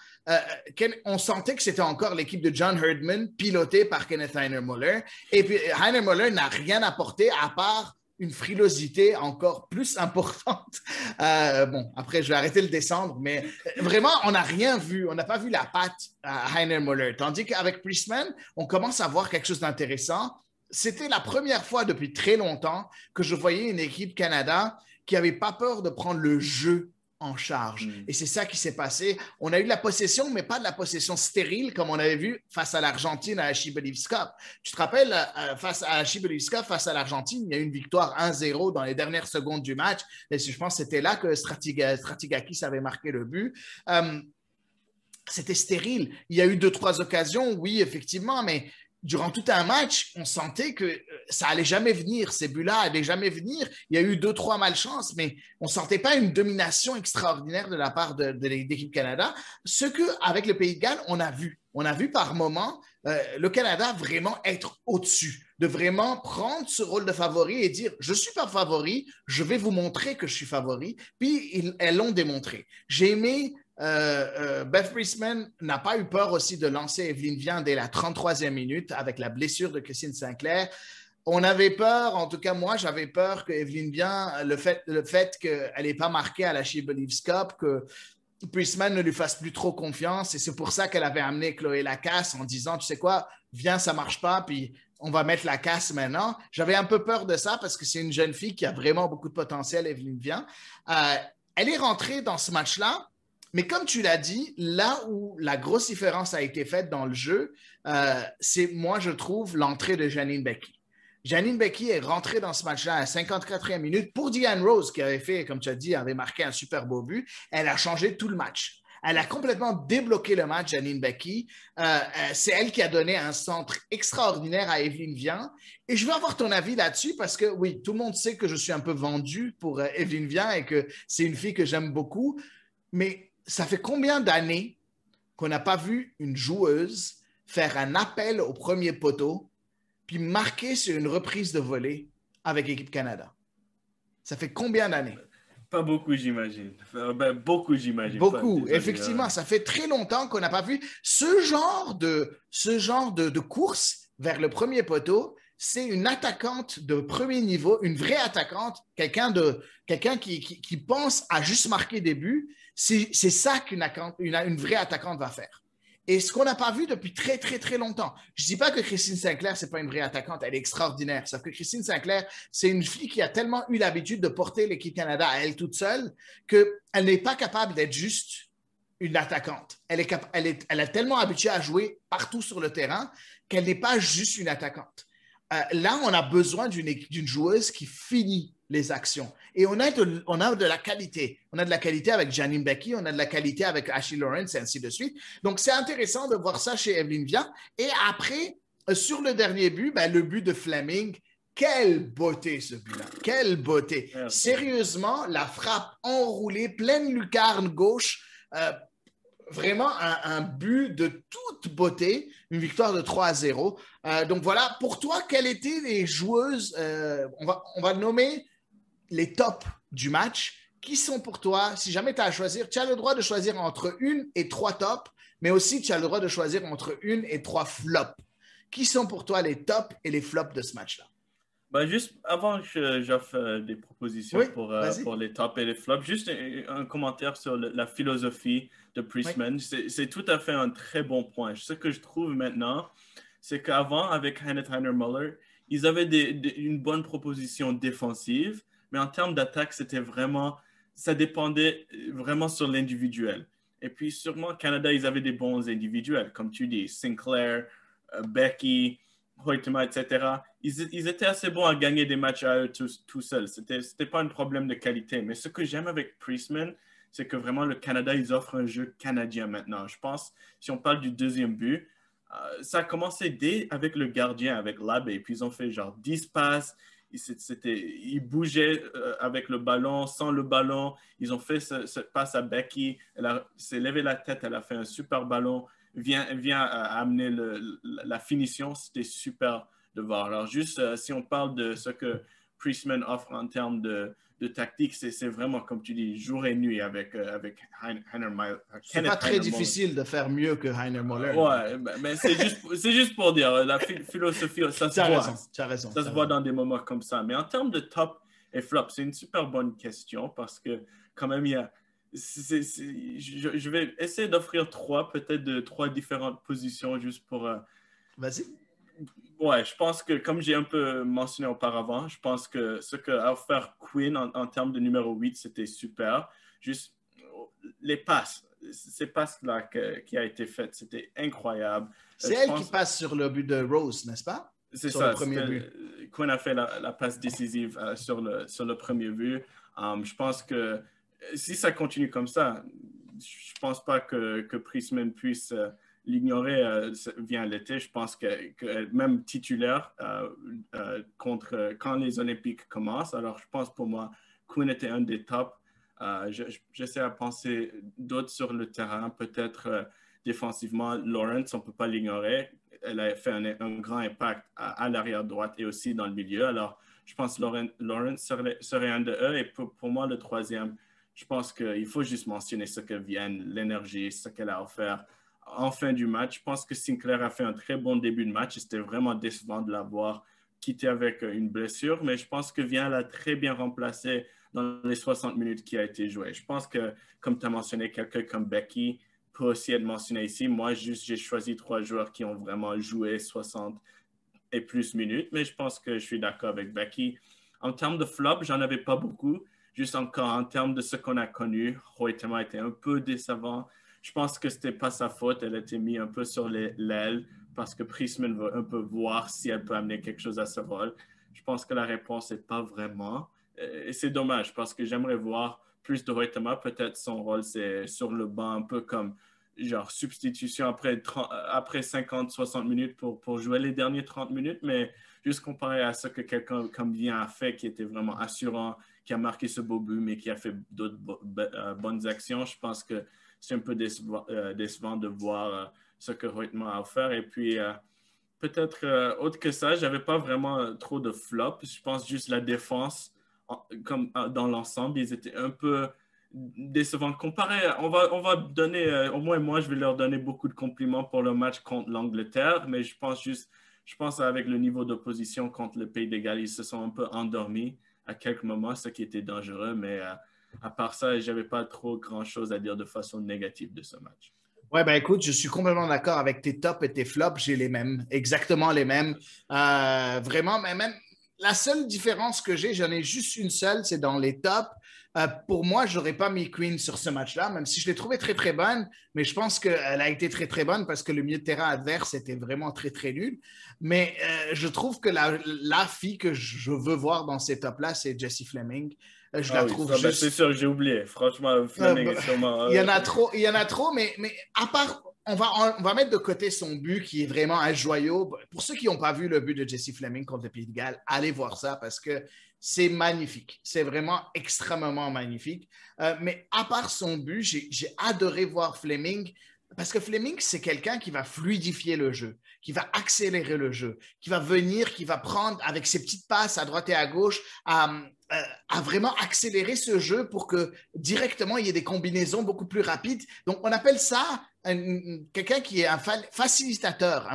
on sentait que c'était encore l'équipe de John Herdman, pilotée par Kenneth Muller. Et puis, Muller n'a rien apporté à part une frilosité encore plus importante. Bon, après, je vais arrêter le descendre, mais vraiment, on n'a rien vu. On n'a pas vu la patte à Heiner Muller. Tandis qu'avec Priestman, on commence à voir quelque chose d'intéressant. C'était la première fois depuis très longtemps que je voyais une équipe Canada qui n'avait pas peur de prendre le jeu en charge. Et c'est ça qui s'est passé. On a eu de la possession, mais pas de la possession stérile comme on avait vu face à l'Argentine à la She Believes Cup. Tu te rappelles, face à la She Believes Cup, face à l'Argentine, il y a eu une victoire 1-0 dans les dernières secondes du match. Et je pense que c'était là que Stratigakis avait marqué le but. C'était stérile. Il y a eu 2-3 occasions, oui, effectivement, mais durant tout un match, on sentait que ça allait jamais venir. Ces buts-là allaient jamais venir. Il y a eu 2-3 malchances, mais on sentait pas une domination extraordinaire de la part de l'équipe Canada. Ce que, avec le Pays de Galles, on a vu. On a vu par moments le Canada vraiment être au-dessus, de vraiment prendre ce rôle de favori et dire, je suis pas favori, je vais vous montrer que je suis favori. Puis, elles l'ont démontré. J'ai aimé Beth Priestman n'a pas eu peur aussi de lancer Evelyne Vian dès la 33e minute avec la blessure de Christine Sinclair. On avait peur, en tout cas moi, j'avais peur que Evelyne Vian, le fait qu'elle n'ait pas marqué à la She Believes Cup, que Priestman ne lui fasse plus trop confiance. Et c'est pour ça qu'elle avait amené Chloé Lacasse en disant, tu sais quoi, viens, ça marche pas, puis on va mettre Lacasse maintenant. J'avais un peu peur de ça parce que c'est une jeune fille qui a vraiment beaucoup de potentiel, Evelyne Vian. Elle est rentrée dans ce match-là. Mais comme tu l'as dit, là où la grosse différence a été faite dans le jeu, c'est, moi, je trouve, l'entrée de Janine Beckie. Janine Beckie est rentrée dans ce match-là à la 54e minute pour Diane Rose, qui avait fait, comme tu as dit, avait marqué un super beau but. Elle a changé tout le match. Elle a complètement débloqué le match, Janine Beckie. C'est elle qui a donné un centre extraordinaire à Evelyne Vian. Et je veux avoir ton avis là-dessus parce que, oui, tout le monde sait que je suis un peu vendu pour Evelyne Vian et que c'est une fille que j'aime beaucoup. Mais ça fait combien d'années qu'on n'a pas vu une joueuse faire un appel au premier poteau puis marquer sur une reprise de volée avec l'équipe Canada? Ça fait combien d'années? Pas beaucoup, j'imagine. Beaucoup, j'imagine. Beaucoup. Désolé, Effectivement, ça fait très longtemps qu'on n'a pas vu ce genre de course vers le premier poteau. C'est une attaquante de premier niveau, une vraie attaquante, quelqu'un qui pense à juste marquer des buts. C'est ça une vraie attaquante va faire. Et ce qu'on n'a pas vu depuis très, très, très longtemps. Je ne dis pas que Christine Sinclair, ce n'est pas une vraie attaquante, elle est extraordinaire. Sauf que Christine Sinclair, c'est une fille qui a tellement eu l'habitude de porter l'équipe Canada à elle toute seule qu'elle n'est pas capable d'être juste une attaquante. Elle a tellement habitué à jouer partout sur le terrain qu'elle n'est pas juste une attaquante. Là, on a besoin d'une joueuse qui finit les actions. Et on a de la qualité. On a de la qualité avec Janine Beckie, on a de la qualité avec Ashley Lawrence et ainsi de suite. Donc, c'est intéressant de voir ça chez Evelyne Vian. Et après, sur le dernier but, le but de Fleming, quelle beauté ce but-là. Quelle beauté. Merci. Sérieusement, la frappe enroulée, pleine lucarne gauche, vraiment un but de toute beauté, une victoire de 3-0. Donc voilà, pour toi, quelles étaient les joueuses, on va nommer les tops du match. Qui sont pour toi, si jamais tu as à choisir, tu as le droit de choisir entre 1 et 3 tops, mais aussi tu as le droit de choisir entre 1 et 3 flops. Qui sont pour toi les tops et les flops de ce match-là? Juste avant que j'offre des propositions Oui, pour les tops et les flops, juste un commentaire sur la philosophie de Priestman. Oui. C'est tout à fait un très bon point. Ce que je trouve maintenant, c'est qu'avant, avec Hannah Muller, ils avaient une bonne proposition défensive, mais en termes d'attaque, ça dépendait vraiment sur l'individuel. Et puis, sûrement, Canada, ils avaient des bons individuels, comme tu dis, Sinclair, Beckie, Hoytema, etc. Ils étaient assez bons à gagner des matchs à eux tout seuls. C'était pas un problème de qualité. Mais ce que j'aime avec Priestman, c'est que vraiment le Canada, ils offrent un jeu canadien maintenant. Je pense, si on parle du deuxième but, ça a commencé dès avec le gardien, avec Labbé. Puis ils ont fait genre 10 passes. Ils bougeaient avec le ballon, sans le ballon. Ils ont fait cette passe à Beckie. Elle s'est levée la tête, elle a fait un super ballon. Vient amener la finition. C'était super de voir. Alors, juste si on parle de ce que Priestman offre en termes de tactique, c'est vraiment, comme tu dis, jour et nuit avec Heiner Muller. C'est pas très difficile de faire mieux que Heiner Muller. Ouais, mais c'est juste pour dire, la philosophie, ça se voit. Tu as raison. Ça se voit dans des moments comme ça. Mais en termes de top et flop, c'est une super bonne question parce que quand même, il y a je vais essayer d'offrir trois différentes positions juste pour... Vas-y. Ouais, je pense que, comme j'ai un peu mentionné auparavant, je pense que ce qu'a offert Quinn en termes de numéro 8, c'était super. Juste les passes, ces passes-là qui a été faites, c'était incroyable. C'est elle qui passe sur le but de Rose, n'est-ce pas? C'est sur ça. Le premier but. Quinn a fait la passe décisive sur le premier but. Je pense que si ça continue comme ça, je pense pas que Priestman puisse l'ignorer vient l'été. Je pense que même titulaire quand les Olympiques commencent. Alors, je pense pour moi, Quinn était un des tops. J'essaie à penser d'autres sur le terrain, peut-être défensivement. Lawrence, on ne peut pas l'ignorer. Elle a fait un grand impact à l'arrière droite et aussi dans le milieu. Alors, je pense que Lawrence serait un de eux. Et pour moi, le troisième, je pense qu'il faut juste mentionner ce que vient, l'énergie, ce qu'elle a offert en fin du match. Je pense que Sinclair a fait un très bon début de match. C'était vraiment décevant de l'avoir quitté avec une blessure, mais je pense que Vian l'a très bien remplacé dans les 60 minutes qui a été joué. Je pense que, comme tu as mentionné, quelqu'un comme Becky peut aussi être mentionné ici. Moi, j'ai choisi 3 joueurs qui ont vraiment joué 60 et plus minutes, mais je pense que je suis d'accord avec Becky. En termes de flop, j'en avais pas beaucoup. Juste encore en termes de ce qu'on a connu, Hoytema était un peu décevant. Je pense que c'était pas sa faute. Elle a été mise un peu sur l'aile parce que Priestman veut un peu voir si elle peut amener quelque chose à ce rôle. Je pense que la réponse n'est pas vraiment. Et c'est dommage parce que j'aimerais voir plus de Hoytema. Peut-être son rôle, c'est sur le banc, un peu comme genre substitution après 50-60 minutes pour jouer les derniers 30 minutes, mais juste comparé à ce que quelqu'un comme Vian a fait, qui était vraiment assurant, qui a marqué ce beau but, mais qui a fait d'autres bonnes actions, je pense que c'est un peu décevant de voir ce que Hoytema a offert. Et puis, peut-être autre que ça, je n'avais pas vraiment trop de flops. Je pense juste la défense, comme dans l'ensemble, ils étaient un peu décevant. Comparé, on va donner, au moins moi, je vais leur donner beaucoup de compliments pour le match contre l'Angleterre, mais je pense avec le niveau d'opposition contre le Pays de Galles, ils se sont un peu endormis à quelques moments, ce qui était dangereux, mais à part ça, j'avais pas trop grand-chose à dire de façon négative de ce match. Ouais, ben écoute, je suis complètement d'accord avec tes tops et tes flops. J'ai les mêmes, exactement les mêmes. Vraiment, mais même la seule différence que j'ai, j'en ai juste une seule, c'est dans les tops. Pour moi, je n'aurais pas mis Queen sur ce match-là, même si je l'ai trouvée très, très bonne. Mais je pense qu'elle a été très, très bonne parce que le milieu de terrain adverse était vraiment très, très nul. Mais je trouve que la fille que je veux voir dans ces tops-là, c'est Jessie Fleming. Je Ah la oui, trouve ça, ben, c'est juste sûr, j'ai oublié. Franchement, Fleming bah, est sûrement. il y en a trop, mais à part, on va mettre de côté son but qui est vraiment un joyau. Pour ceux qui n'ont pas vu le but de Jesse Fleming contre le Pays de Galles, allez voir ça parce que c'est magnifique. C'est vraiment extrêmement magnifique. Mais à part son but, j'ai adoré voir Fleming parce que Fleming, c'est quelqu'un qui va fluidifier le jeu, qui va accélérer le jeu, qui va venir, qui va prendre avec ses petites passes à droite et à gauche à vraiment accélérer ce jeu pour que directement il y ait des combinaisons beaucoup plus rapides. Donc on appelle ça quelqu'un qui est un facilitateur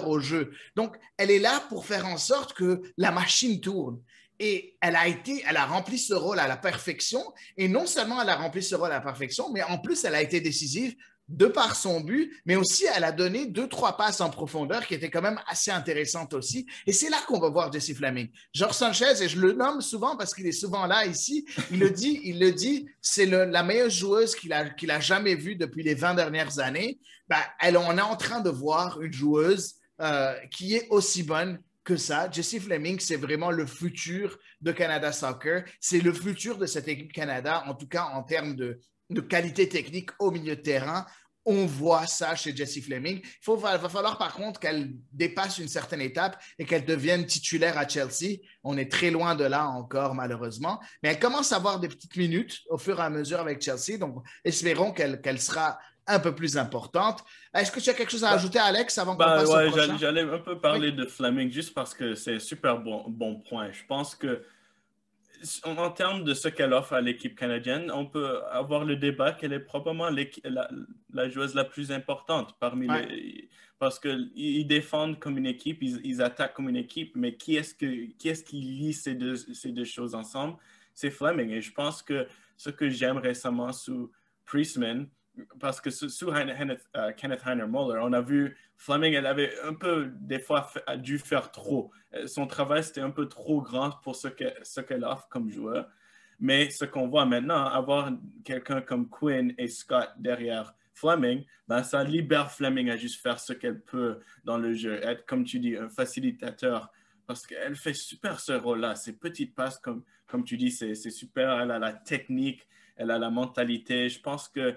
au jeu. Donc elle est là pour faire en sorte que la machine tourne. Et elle a rempli ce rôle à la perfection. Et non seulement elle a rempli ce rôle à la perfection, mais en plus elle a été décisive de par son but, mais aussi elle a donné 2-3 passes en profondeur qui étaient quand même assez intéressantes aussi. Et c'est là qu'on va voir Jesse Fleming. Georges Sanchez, et je le nomme souvent parce qu'il est souvent là ici, il le dit, c'est la meilleure joueuse qu'il a jamais vue depuis les 20 dernières années. Ben, on est en train de voir une joueuse qui est aussi bonne que ça. Jessie Fleming, c'est vraiment le futur de Canada Soccer. C'est le futur de cette équipe Canada, en tout cas en termes de qualité technique au milieu de terrain. On voit ça chez Jessie Fleming. Va falloir par contre qu'elle dépasse une certaine étape et qu'elle devienne titulaire à Chelsea. On est très loin de là encore, malheureusement. Mais elle commence à avoir des petites minutes au fur et à mesure avec Chelsea. Donc, espérons qu'elle sera un peu plus importante. Est-ce que tu as quelque chose à ajouter, Alex, avant qu'on passe au prochain? J'allais un peu parler Oui. de Fleming juste parce que c'est un super bon point. Je pense que en termes de ce qu'elle offre à l'équipe canadienne, on peut avoir le débat qu'elle est probablement la joueuse la plus importante parmi Ouais. les. Parce qu'ils défendent comme une équipe, ils attaquent comme une équipe, mais qui est-ce qui lie ces deux choses ensemble? C'est Fleming. Et je pense que ce que j'aime récemment sous Priestman, parce que sous Kenneth Heiner-Muller, on a vu Fleming, elle avait un peu, des fois, dû faire trop. Son travail, c'était un peu trop grand pour ce qu'elle offre comme joueur. Mais ce qu'on voit maintenant, avoir quelqu'un comme Quinn et Scott derrière Fleming, ben, ça libère Fleming à juste faire ce qu'elle peut dans le jeu. Être, comme tu dis, un facilitateur. Parce qu'elle fait super ce rôle-là. Ses petites passes, comme tu dis, c'est super. Elle a la technique, elle a la mentalité. Je pense que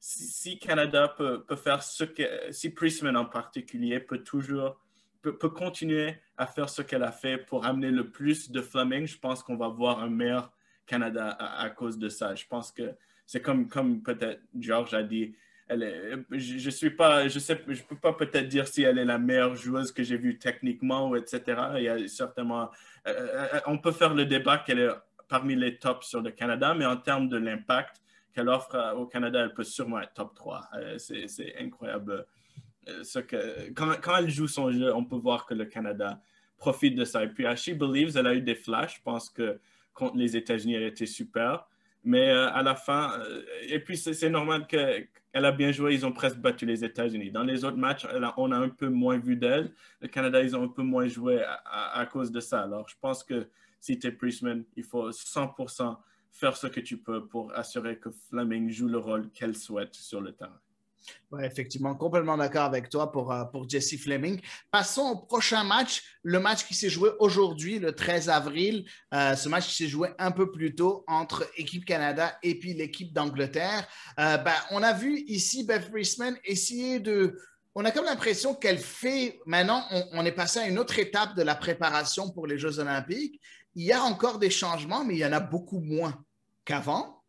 si Canada peut faire si Priestman en particulier peut continuer à faire ce qu'elle a fait pour amener le plus de Fleming, je pense qu'on va voir un meilleur Canada à cause de ça. Je pense que c'est comme peut-être George a dit, je peux pas peut-être dire si elle est la meilleure joueuse que j'ai vue techniquement ou etc. Il y a certainement, on peut faire le débat qu'elle est parmi les tops sur le Canada, mais en termes de l'impact qu'elle offre au Canada, elle peut sûrement être top 3. C'est incroyable. Quand elle joue son jeu, on peut voir que le Canada profite de ça. Et puis à She Believes, elle a eu des flashs. Je pense que contre les États-Unis, elle était super. Mais à la fin, et puis c'est normal qu'elle a bien joué. Ils ont presque battu les États-Unis. Dans les autres matchs, on a un peu moins vu d'elle. Le Canada, ils ont un peu moins joué à cause de ça. Alors je pense que si tu es Priestman, il faut 100% faire ce que tu peux pour assurer que Fleming joue le rôle qu'elle souhaite sur le terrain. Oui, effectivement, complètement d'accord avec toi pour Jessie Fleming. Passons au prochain match, le match qui s'est joué aujourd'hui, le 13 avril. Ce match qui s'est joué un peu plus tôt entre Équipe Canada et puis l'équipe d'Angleterre. On a vu ici Beth Priestman essayer de... On a comme l'impression qu'elle fait... Maintenant, on est passé à une autre étape de la préparation pour les Jeux olympiques. Il y a encore des changements, mais il y en a beaucoup moins qu'avant.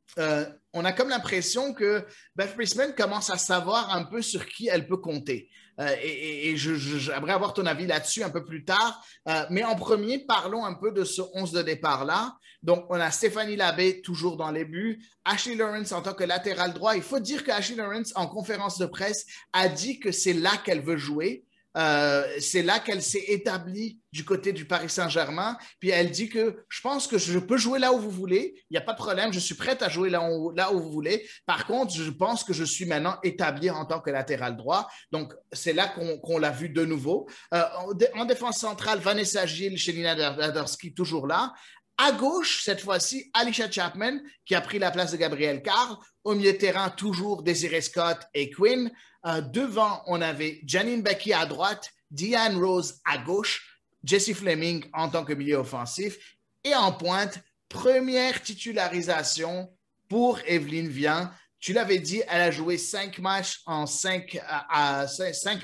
On a comme l'impression que Beth Priestman commence à savoir un peu sur qui elle peut compter. J'aimerais avoir ton avis là-dessus un peu plus tard. Mais en premier, parlons un peu de ce 11 de départ-là. Donc, on a Stéphanie Labbé toujours dans les buts. Ashley Lawrence en tant que latéral droit. Il faut dire que Ashley Lawrence, en conférence de presse, a dit que c'est là qu'elle veut jouer. C'est là qu'elle s'est établie du côté du Paris Saint-Germain. Puis elle dit que je pense que je peux jouer là où vous voulez. Il n'y a pas de problème. Je suis prête à jouer là où vous voulez. Par contre, je pense que je suis maintenant établie en tant que latéral droit. Donc, c'est là qu'on l'a vu de nouveau. En défense centrale, Vanessa Gilles, Shelina Dadarski, toujours là. À gauche, cette fois-ci, Alicia Chapman, qui a pris la place de Gabrielle Carl. Au milieu de terrain, toujours Desiree Scott et Quinn. Devant, on avait Janine Becky à droite, Diane Rose à gauche, Jessie Fleming en tant que milieu offensif. Et en pointe, première titularisation pour Evelyne Vian. Tu l'avais dit, elle a joué 5 matchs en 5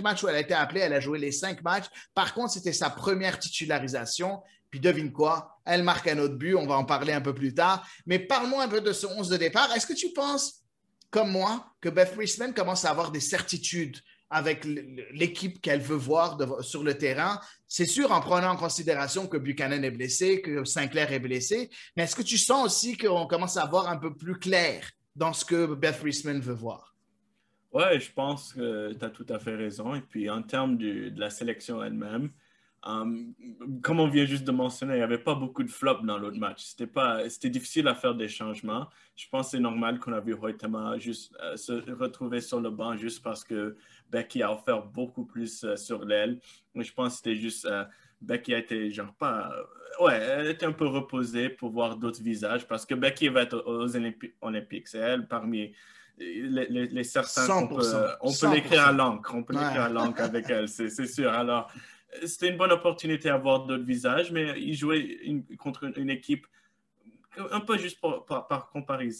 matchs où elle a été appelée. Elle a joué les 5 matchs. Par contre, c'était sa première titularisation. Puis devine quoi? Elle marque un autre but. On va en parler un peu plus tard. Mais parle-moi un peu de ce 11 de départ. Est-ce que tu penses, comme moi, que Beth Priestman commence à avoir des certitudes avec l'équipe qu'elle veut voir sur le terrain? C'est sûr, en prenant en considération que Buchanan est blessé, que Sinclair est blessé. Mais est-ce que tu sens aussi qu'on commence à voir un peu plus clair dans ce que Beth Priestman veut voir? Ouais, je pense que tu as tout à fait raison. Et puis, en termes de la sélection elle-même, comme on vient juste de mentionner, il n'y avait pas beaucoup de flops dans l'autre match. C'était difficile à faire des changements. Je pense que c'est normal qu'on a vu Hoytema juste se retrouver sur le banc juste parce que Becky a offert beaucoup plus sur l'aile. Mais je pense que c'était juste Becky a été genre pas... ouais, elle était un peu reposée pour voir d'autres visages parce que Becky va être aux Olympiques. C'est elle parmi... Les certains on peut l'écrire à l'encre. On peut l'écrire à l'encre avec elle, c'est sûr. Alors, c'était une bonne opportunité à voir d'autres visages, mais il jouait contre une équipe un peu juste pour comparer.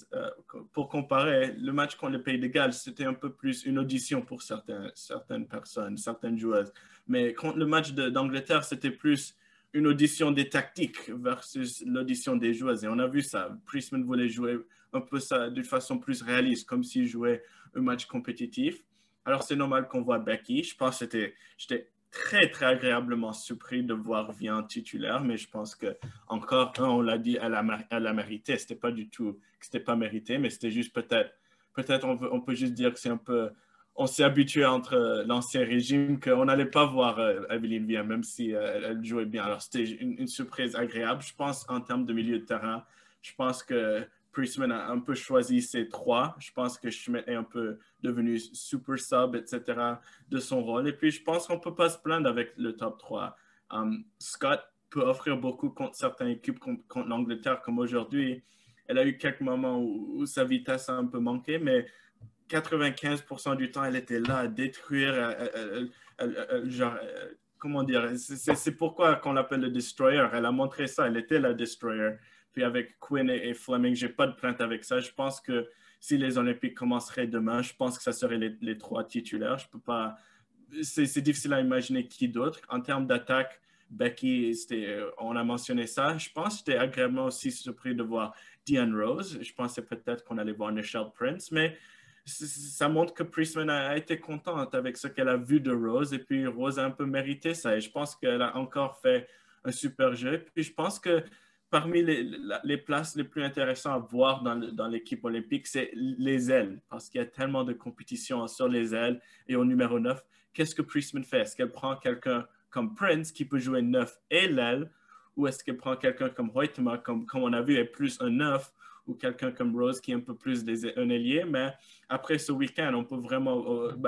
Le match contre le Pays de Galles, c'était un peu plus une audition pour certaines personnes, certaines joueuses. Mais contre le match d'Angleterre, c'était plus une audition des tactiques versus l'audition des joueuses. Et on a vu ça. Priestman voulait jouer un peu ça d'une façon plus réaliste, comme s'il jouait un match compétitif. Alors, c'est normal qu'on voit Becky. Je pense que j'étais très, très agréablement surpris de voir Vian titulaire, mais je pense que encore on l'a dit, elle a mérité. C'était pas du tout que c'était pas mérité, mais c'était juste peut-être on peut juste dire que c'est un peu, on s'est habitué entre l'ancien régime qu'on n'allait pas voir Evelyne Vian, même si elle jouait bien. Alors c'était une surprise agréable, je pense, en termes de milieu de terrain. Je pense que Priestman a un peu choisi ses 3. Je pense que Schmidt est un peu devenu super sub, etc. de son rôle. Et puis, je pense qu'on ne peut pas se plaindre avec le top 3. Scott peut offrir beaucoup contre certaines équipes, contre l'Angleterre, comme aujourd'hui. Elle a eu quelques moments où sa vitesse a un peu manqué, mais 95% du temps, elle était là à détruire. Comment dire? C'est pourquoi qu'on l'appelle le Destroyer. Elle a montré ça. Elle était la Destroyer. Puis avec Quinn et Fleming, je n'ai pas de plainte avec ça. Je pense que si les Olympiques commenceraient demain, je pense que ça serait les trois titulaires. Je peux pas... C'est difficile à imaginer qui d'autre. En termes d'attaque, Becky, on a mentionné ça. Je pense que j'étais agréablement aussi surpris de voir Deanne Rose. Je pensais peut-être qu'on allait voir Nichelle Prince, mais ça montre que Priestman a été contente avec ce qu'elle a vu de Rose. Et puis, Rose a un peu mérité ça. Et je pense qu'elle a encore fait un super jeu. Puis, je pense que parmi les places les plus intéressantes à voir dans l'équipe olympique, c'est les ailes. Parce qu'il y a tellement de compétition sur les ailes et au numéro 9. Qu'est-ce que Priestman fait? Est-ce qu'elle prend quelqu'un comme Prince qui peut jouer 9 et l'aile? Ou est-ce qu'elle prend quelqu'un comme Hoytema, comme on a vu, est plus un 9? Ou quelqu'un comme Rose qui est un peu plus un ailier? Mais après ce week-end, on peut vraiment,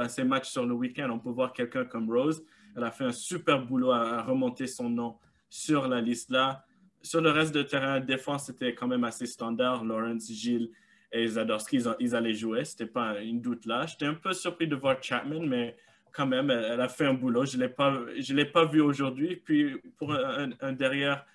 ces matchs sur le week-end, on peut voir quelqu'un comme Rose. Elle a fait un super boulot à remonter son nom sur la liste là. Sur le reste de terrain, défense, c'était quand même assez standard. Lawrence, Gilles et Zadorsky, ils allaient jouer. C'était pas une doute là. J'étais un peu surpris de voir Chapman, mais quand même, elle a fait un boulot. Je l'ai pas vu aujourd'hui. Puis pour un derrière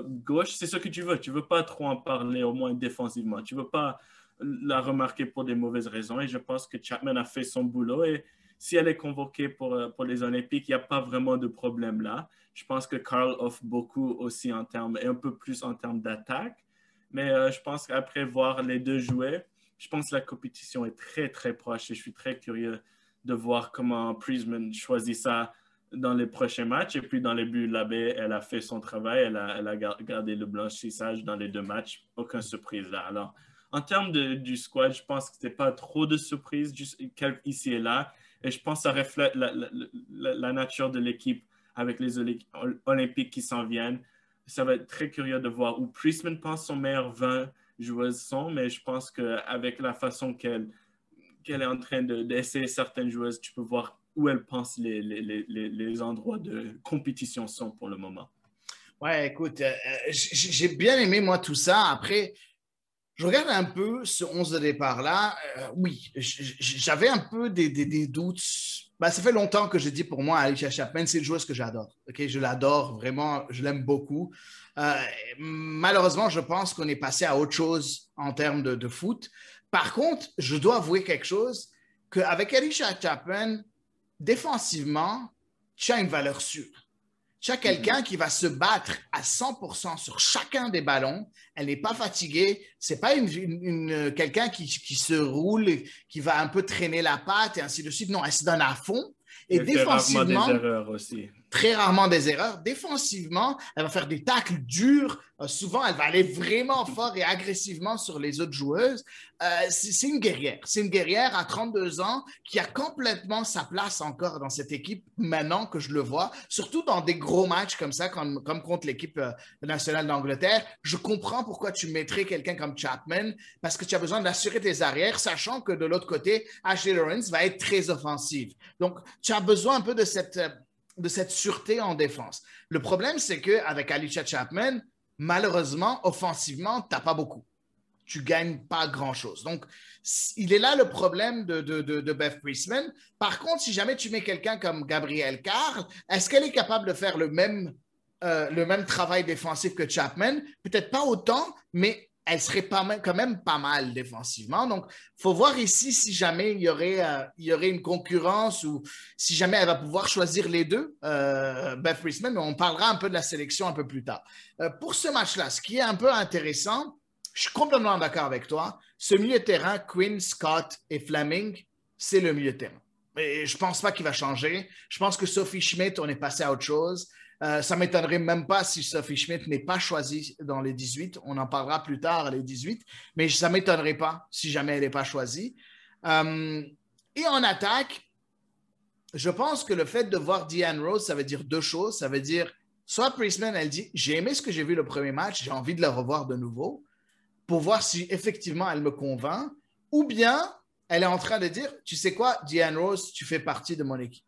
gauche, c'est ce que tu veux. Tu veux pas trop en parler, au moins défensivement. Tu veux pas la remarquer pour des mauvaises raisons. Et je pense que Chapman a fait son boulot. Et si elle est convoquée pour les Olympiques, il n'y a pas vraiment de problème là. Je pense que Carl offre beaucoup aussi et un peu plus en termes d'attaque. Mais je pense qu'après voir les deux jouer, je pense que la compétition est très, très proche. Et je suis très curieux de voir comment Priestman choisit ça dans les prochains matchs. Et puis, dans les buts de la baie, elle a fait son travail. Elle a gardé le blanchissage dans les deux matchs. Aucune surprise là. Alors, en termes du squad, je pense que ce n'est pas trop de surprises juste ici et là. Et je pense que ça reflète la nature de l'équipe avec les Olympiques qui s'en viennent. Ça va être très curieux de voir où Priestman pense son meilleur 20 joueuses sont, mais je pense qu'avec la façon qu'elle est en train d'essayer certaines joueuses, tu peux voir où elle pense les endroits de compétition sont pour le moment. Ouais, écoute, j'ai bien aimé, moi, tout ça. Après, je regarde un peu ce 11 de départ-là. Oui, j'avais un peu des doutes. Ben, ça fait longtemps que je dis pour moi, Alicia Chapman, c'est une joueuse que j'adore. Okay? Je l'adore, vraiment, je l'aime beaucoup. Malheureusement, je pense qu'on est passé à autre chose en termes de foot. Par contre, je dois avouer quelque chose, qu'avec Alicia Chapman, défensivement, tu as une valeur sûre. Tu as quelqu'un qui va se battre à 100% sur chacun des ballons. Elle n'est pas fatiguée. Ce n'est pas quelqu'un qui se roule, qui va un peu traîner la patte et ainsi de suite. Non, elle se donne à fond. Et défensivement, rarement des erreurs aussi. Très rarement des erreurs. Défensivement, elle va faire des tacles durs. Souvent, elle va aller vraiment fort et agressivement sur les autres joueuses. C'est une guerrière. C'est une guerrière à 32 ans qui a complètement sa place encore dans cette équipe maintenant que je le vois, surtout dans des gros matchs comme ça, comme contre l'équipe nationale d'Angleterre. Je comprends pourquoi tu mettrais quelqu'un comme Chapman parce que tu as besoin d'assurer tes arrières, sachant que de l'autre côté, Ashley Lawrence va être très offensive. Donc, tu as besoin un peu de cette sûreté en défense. Le problème, c'est qu'avec Alicia Chapman, malheureusement, offensivement, tu n'as pas beaucoup. Tu ne gagnes pas grand-chose. Donc, il est là le problème de Beth Priestman. Par contre, si jamais tu mets quelqu'un comme Gabrielle Carl, est-ce qu'elle est capable de faire le même travail défensif que Chapman? Peut-être pas autant, mais elle serait quand même pas mal défensivement. Donc, il faut voir ici si jamais il y aurait une concurrence ou si jamais elle va pouvoir choisir les deux, Beth Priestman, mais on parlera un peu de la sélection un peu plus tard. Pour ce match-là, ce qui est un peu intéressant, je suis complètement d'accord avec toi, ce milieu de terrain, Quinn, Scott et Fleming, c'est le milieu de terrain. Et je ne pense pas qu'il va changer. Je pense que Sophie Schmidt, on est passé à autre chose. Ça ne m'étonnerait même pas si Sophie Schmidt n'est pas choisie dans les 18. On en parlera plus tard, les 18. Mais ça ne m'étonnerait pas si jamais elle n'est pas choisie. Et en attaque, je pense que le fait de voir Deanne Rose, ça veut dire deux choses. Ça veut dire, soit Priestman, elle dit, j'ai aimé ce que j'ai vu le premier match, j'ai envie de la revoir de nouveau pour voir si effectivement elle me convainc. Ou bien, elle est en train de dire, tu sais quoi, Deanne Rose, tu fais partie de mon équipe.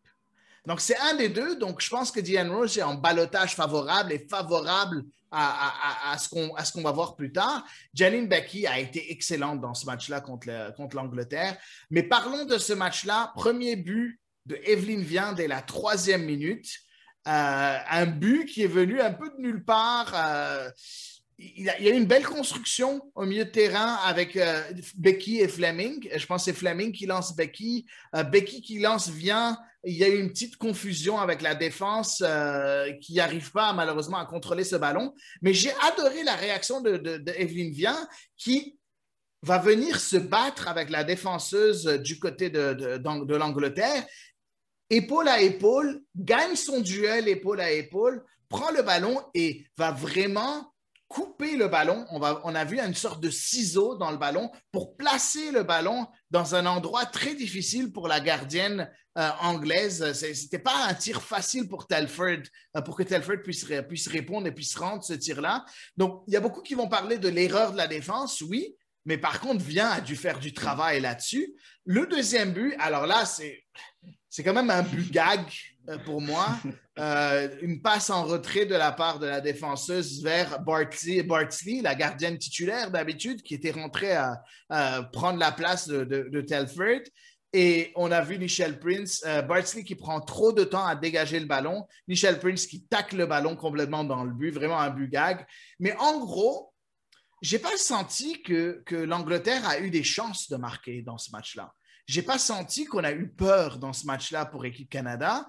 Donc, c'est un des deux. Donc, je pense que Deanne Rose est en ballottage favorable et favorable à ce qu'on va voir plus tard. Janine Becky a été excellente dans ce match-là contre l'Angleterre. Mais parlons de ce match-là. Premier but de Evelyne Vian dès la 3e minute. Un but qui est venu un peu de nulle part. il y a une belle construction au milieu de terrain avec Becky et Fleming. Je pense que c'est Fleming qui lance Becky. Becky qui lance vient. Il y a eu une petite confusion avec la défense qui n'arrive pas malheureusement à contrôler ce ballon. Mais j'ai adoré la réaction de Evelyne Vian qui va venir se battre avec la défenseuse du côté de l'Angleterre, épaule à épaule, gagne son duel épaule à épaule, prend le ballon et va vraiment couper le ballon. On a vu une sorte de ciseau dans le ballon pour placer le ballon dans un endroit très difficile pour la gardienne anglaise. C'était pas un tir facile pour Telford, pour que Telford puisse répondre et puisse rendre ce tir-là. Donc, il y a beaucoup qui vont parler de l'erreur de la défense, oui, mais par contre, Vian a dû faire du travail là-dessus. Le deuxième but, alors là, c'est quand même un but gag pour moi. Une passe en retrait de la part de la défenseuse vers Bartley, la gardienne titulaire d'habitude, qui était rentrée à prendre la place de Telford. Et on a vu Nichelle Prince, Bartley qui prend trop de temps à dégager le ballon, Nichelle Prince qui tacle le ballon complètement dans le but, vraiment un but gag. Mais en gros, je n'ai pas senti que l'Angleterre a eu des chances de marquer dans ce match-là. Je n'ai pas senti qu'on a eu peur dans ce match-là pour Équipe Canada,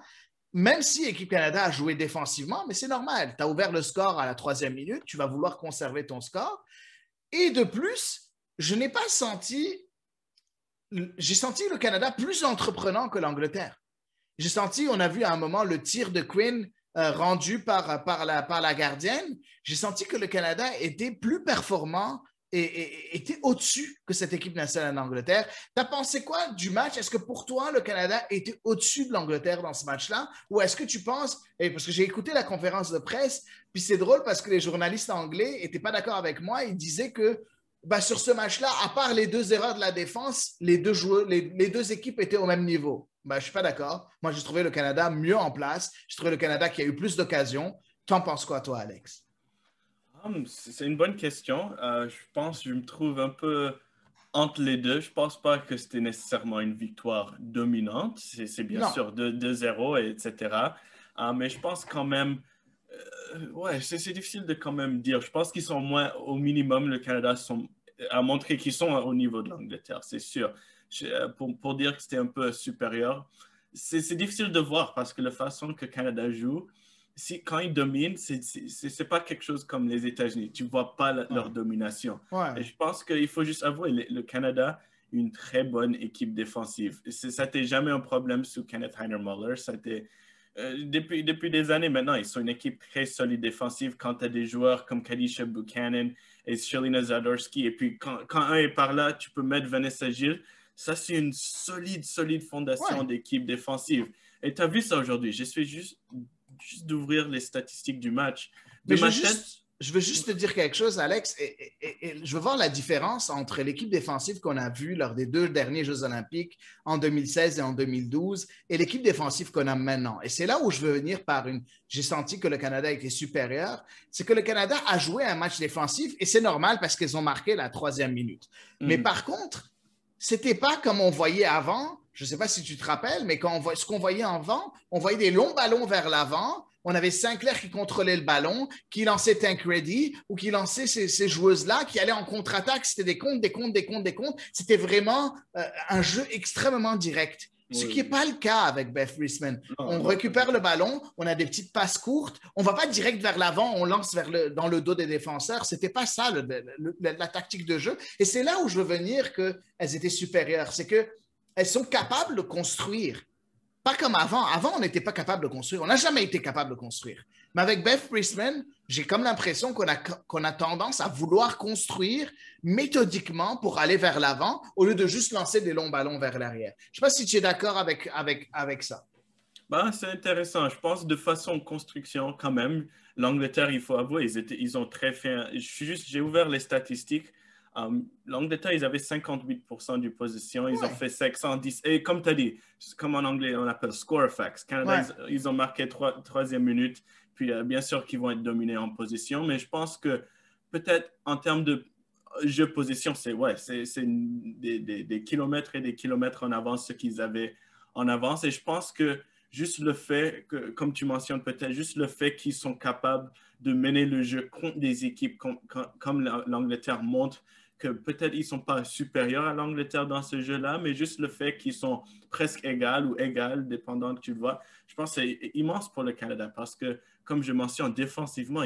même si Équipe Canada a joué défensivement, mais c'est normal. Tu as ouvert le score à la 3e minute, tu vas vouloir conserver ton score. Et de plus, je n'ai pas senti... J'ai senti le Canada plus entreprenant que l'Angleterre. J'ai senti, on a vu à un moment le tir de Quinn rendu par la gardienne. J'ai senti que le Canada était plus performant et était au-dessus que cette équipe nationale d'Angleterre. Tu as pensé quoi du match? Est-ce que pour toi, le Canada était au-dessus de l'Angleterre dans ce match-là? Ou est-ce que tu penses, parce que j'ai écouté la conférence de presse, puis c'est drôle parce que les journalistes anglais n'étaient pas d'accord avec moi, ils disaient que sur ce match-là, à part les 2 erreurs de la défense, les 2 équipes étaient au même niveau. Je ne suis pas d'accord. Moi, j'ai trouvé le Canada mieux en place. J'ai trouvé le Canada qui a eu plus d'occasions. T'en penses quoi, toi, Alex? C'est une bonne question. Je me trouve un peu entre les deux. Je ne pense pas que c'était nécessairement une victoire dominante. C'est bien Non. sûr 2-0, etc. Mais je pense quand même, ouais, c'est difficile de quand même dire. Je pense qu'ils sont moins, au minimum, le Canada a montré qu'ils sont au niveau de l'Angleterre, c'est sûr. Pour dire que c'était un peu supérieur, c'est difficile de voir parce que la façon que le Canada joue, quand ils dominent, c'est pas quelque chose comme les États-Unis. Tu vois pas leur domination. Ouais. Et je pense qu'il faut juste avouer, le Canada, une très bonne équipe défensive. Ça n'était jamais un problème sous Kenneth Heiner-Muller. Depuis des années maintenant, ils sont une équipe très solide défensive quand tu as des joueurs comme Kadisha Buchanan et Shelina Zadorsky. Et puis, quand un est par là, tu peux mettre Vanessa Gilles. Ça, c'est une solide fondation d'équipe défensive. Et tu as vu ça aujourd'hui. J'essaie juste d'ouvrir les statistiques du match. Mais je veux juste te dire quelque chose, Alex, et je veux voir la différence entre l'équipe défensive qu'on a vue lors des 2 derniers Jeux olympiques en 2016 et en 2012 et l'équipe défensive qu'on a maintenant. Et c'est là où je veux venir j'ai senti que le Canada était supérieur, c'est que le Canada a joué un match défensif et c'est normal parce qu'ils ont marqué la 3e minute. Mais par contre, c'était pas comme on voyait avant. Je ne sais pas si tu te rappelles, mais ce qu'on voyait avant, on voyait des longs ballons vers l'avant. On avait Sinclair qui contrôlait le ballon, qui lançait Tancredi ou qui lançait ces joueuses-là qui allaient en contre-attaque. C'était des comptes. C'était vraiment un jeu extrêmement direct. Ce qui n'est pas le cas avec Beth Friesman. On récupère le ballon, on a des petites passes courtes, on ne va pas direct vers l'avant, on lance dans le dos des défenseurs. Ce n'était pas ça la tactique de jeu. Et c'est là où je veux venir qu'elles étaient supérieures. C'est qu'elles sont capables de construire. Pas comme avant. Avant, on n'était pas capable de construire. On n'a jamais été capable de construire. Mais avec Beth Friesman, j'ai comme l'impression qu'on a tendance à vouloir construire méthodiquement pour aller vers l'avant au lieu de juste lancer des longs ballons vers l'arrière. Je ne sais pas si tu es d'accord avec ça. C'est intéressant. Je pense de façon construction quand même. L'Angleterre, il faut avouer, ils ont très fait. J'ai ouvert les statistiques. L'Angleterre, ils avaient 58% du position. Ils ont fait 510. Et comme tu as dit, comme en anglais, on appelle score facts. Canada, ils ont marqué 3e minute. Puis, bien sûr qu'ils vont être dominés en position. Mais je pense que peut-être en termes de jeu position, c'est des kilomètres et des kilomètres en avance ce qu'ils avaient en avance. Et je pense que juste le fait que, comme tu mentionnes peut-être, juste le fait qu'ils sont capables de mener le jeu contre des équipes comme l'Angleterre montre que peut-être ils ne sont pas supérieurs à l'Angleterre dans ce jeu-là, mais juste le fait qu'ils sont presque égales, dépendant que tu le vois, je pense que c'est immense pour le Canada parce que, comme je mentionne, défensivement,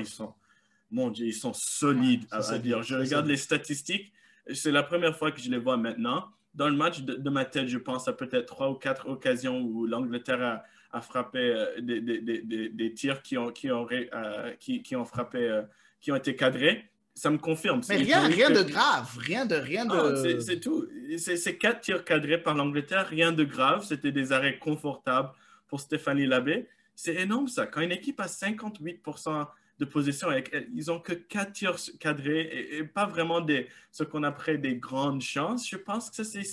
mon Dieu, ils sont solides à dire. Je regarde les statistiques, c'est la première fois que je les vois maintenant. Dans le match de ma tête, je pense à peut-être 3 ou 4 occasions où l'Angleterre a frappé des tirs qui ont frappé, qui ont été cadrés. Ça me confirme. Mais rien de grave, rien Ah, de... c'est tout. C'est 4 tirs cadrés par l'Angleterre, rien de grave. C'était des arrêts confortables pour Stéphanie Labbé. C'est énorme ça. Quand une équipe a 58% de possession, ils n'ont que 4 tirs cadrés et pas vraiment ce qu'on appelle des grandes chances. Je pense que ça, c'est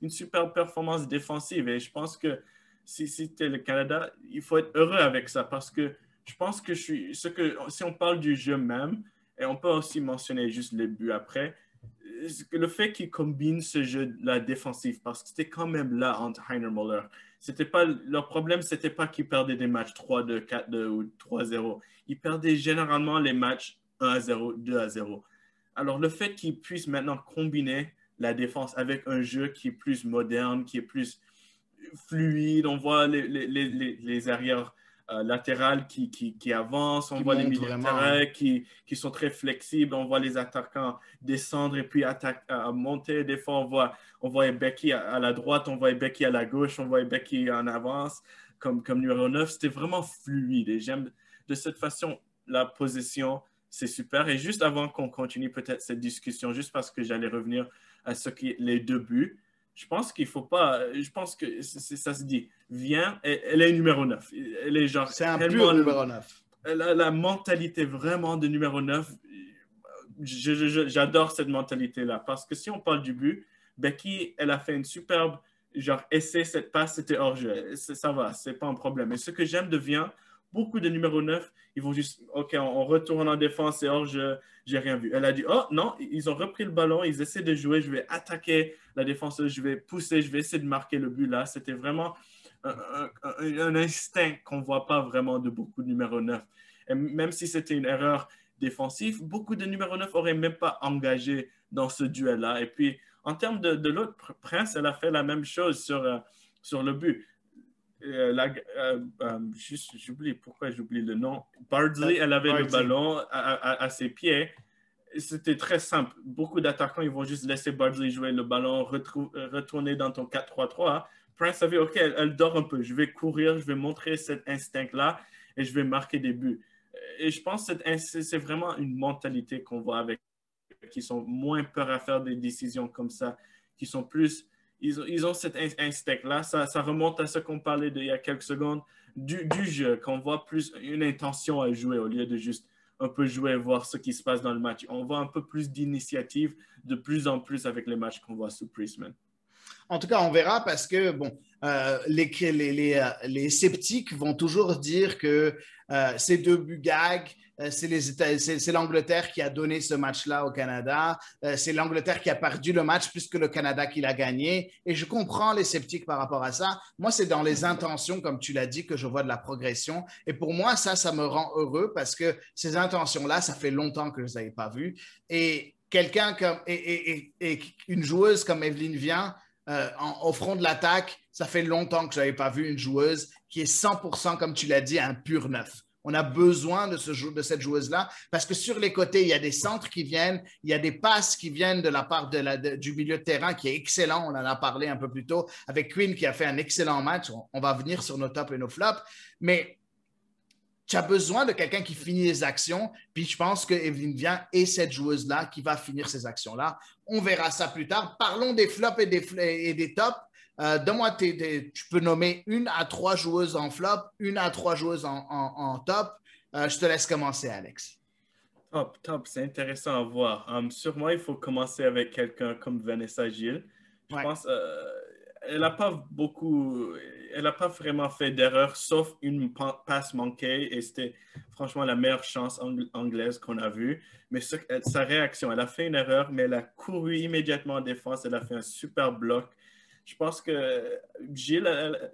une super performance défensive. Et je pense que si c'était le Canada, il faut être heureux avec ça parce que je pense que si on parle du jeu même, et on peut aussi mentionner juste les buts après, le fait qu'ils combinent ce jeu-là défensif, parce que c'était quand même là entre Heiner Muller. Leur problème, c'était pas qu'ils perdaient des matchs 3-2, 4-2 ou 3-0. Ils perdaient généralement les matchs 1-0, 2-0. Alors, le fait qu'ils puissent maintenant combiner la défense avec un jeu qui est plus moderne, qui est plus fluide, on voit les arrières latérales qui avancent, on voit les milieux de terrain qui sont très flexibles, on voit les attaquants descendre et puis monter. Des fois, on voit Becky à la droite, on voit Becky à la gauche, on voit Becky en avance comme numéro 9. C'était vraiment fluide et j'aime de cette façon la position. C'est super. Et juste avant qu'on continue peut-être cette discussion, juste parce que j'allais revenir à les 2 buts, je pense qu'il ne faut pas. Je pense que ça se dit. Viens, elle est numéro 9. Elle est genre. C'est un pur numéro 9. Elle a la mentalité vraiment de numéro 9. J'adore cette mentalité-là. Parce que si on parle du but, Becky, elle a fait une superbe essai, cette passe, c'était hors-jeu. Ça va, c'est pas un problème. Et ce que j'aime de Viens, beaucoup de numéro 9, ils vont juste, OK, on retourne en défense, c'est hors-jeu, j'ai rien vu. Elle a dit, oh non, ils ont repris le ballon, ils essaient de jouer, je vais attaquer la défense, je vais pousser, je vais essayer de marquer le but là. C'était vraiment un instinct qu'on ne voit pas vraiment de beaucoup de numéro 9. Et même si c'était une erreur défensive, beaucoup de numéro 9 n'auraient même pas engagé dans ce duel-là. Et puis, en termes de l'autre, Prince, elle a fait la même chose sur le but. J'oublie pourquoi j'oublie le nom. Bardsley, elle avait le ballon à ses pieds. C'était très simple. Beaucoup d'attaquants, ils vont juste laisser Bardsley jouer le ballon, retourner dans ton 4-3-3. Prince savait, OK, elle dort un peu. Je vais courir, je vais montrer cet instinct-là et je vais marquer des buts. Et je pense que c'est vraiment une mentalité qu'on voit avec qui sont moins peur à faire des décisions comme ça, qui sont plus... Ils ont cet instinct-là. Ça remonte à ce qu'on parlait il y a quelques secondes du jeu, qu'on voit plus une intention à jouer au lieu de juste un peu jouer et voir ce qui se passe dans le match. On voit un peu plus d'initiative de plus en plus avec les matchs qu'on voit sous Priestman. En tout cas, on verra parce que, bon, les sceptiques vont toujours dire que ces 2 buts gags, c'est l'Angleterre qui a donné ce match-là au Canada. C'est l'Angleterre qui a perdu le match plus que le Canada qui l'a gagné. Et je comprends les sceptiques par rapport à ça. Moi, c'est dans les intentions, comme tu l'as dit, que je vois de la progression. Et pour moi, ça me rend heureux parce que ces intentions-là, ça fait longtemps que je ne les avais pas vues. Et quelqu'un comme et une joueuse comme Evelyne Viens, au front de l'attaque, ça fait longtemps que je n'avais pas vu une joueuse qui est 100%, comme tu l'as dit, un pur neuf. On a besoin de cette joueuse-là parce que sur les côtés, il y a des centres qui viennent, il y a des passes qui viennent de la part du milieu de terrain qui est excellent. On en a parlé un peu plus tôt avec Quinn qui a fait un excellent match. On va venir sur nos tops et nos flops, mais tu as besoin de quelqu'un qui finit les actions. Puis je pense que Evelyne Viens est cette joueuse-là qui va finir ces actions-là. On verra ça plus tard. Parlons des flops et des tops. Donne-moi, tu peux nommer 1 à 3 joueuses en flop, 1 à 3 joueuses en top. Je te laisse commencer, Alex. Top, c'est intéressant à voir. Sûrement, il faut commencer avec quelqu'un comme Vanessa Gilles. Je pense elle n'a pas vraiment fait d'erreur, sauf une passe manquée, et c'était franchement la meilleure chance anglaise qu'on a vue. Mais sa réaction, elle a fait une erreur, mais elle a couru immédiatement en défense, elle a fait un super bloc. Je pense que Gilles,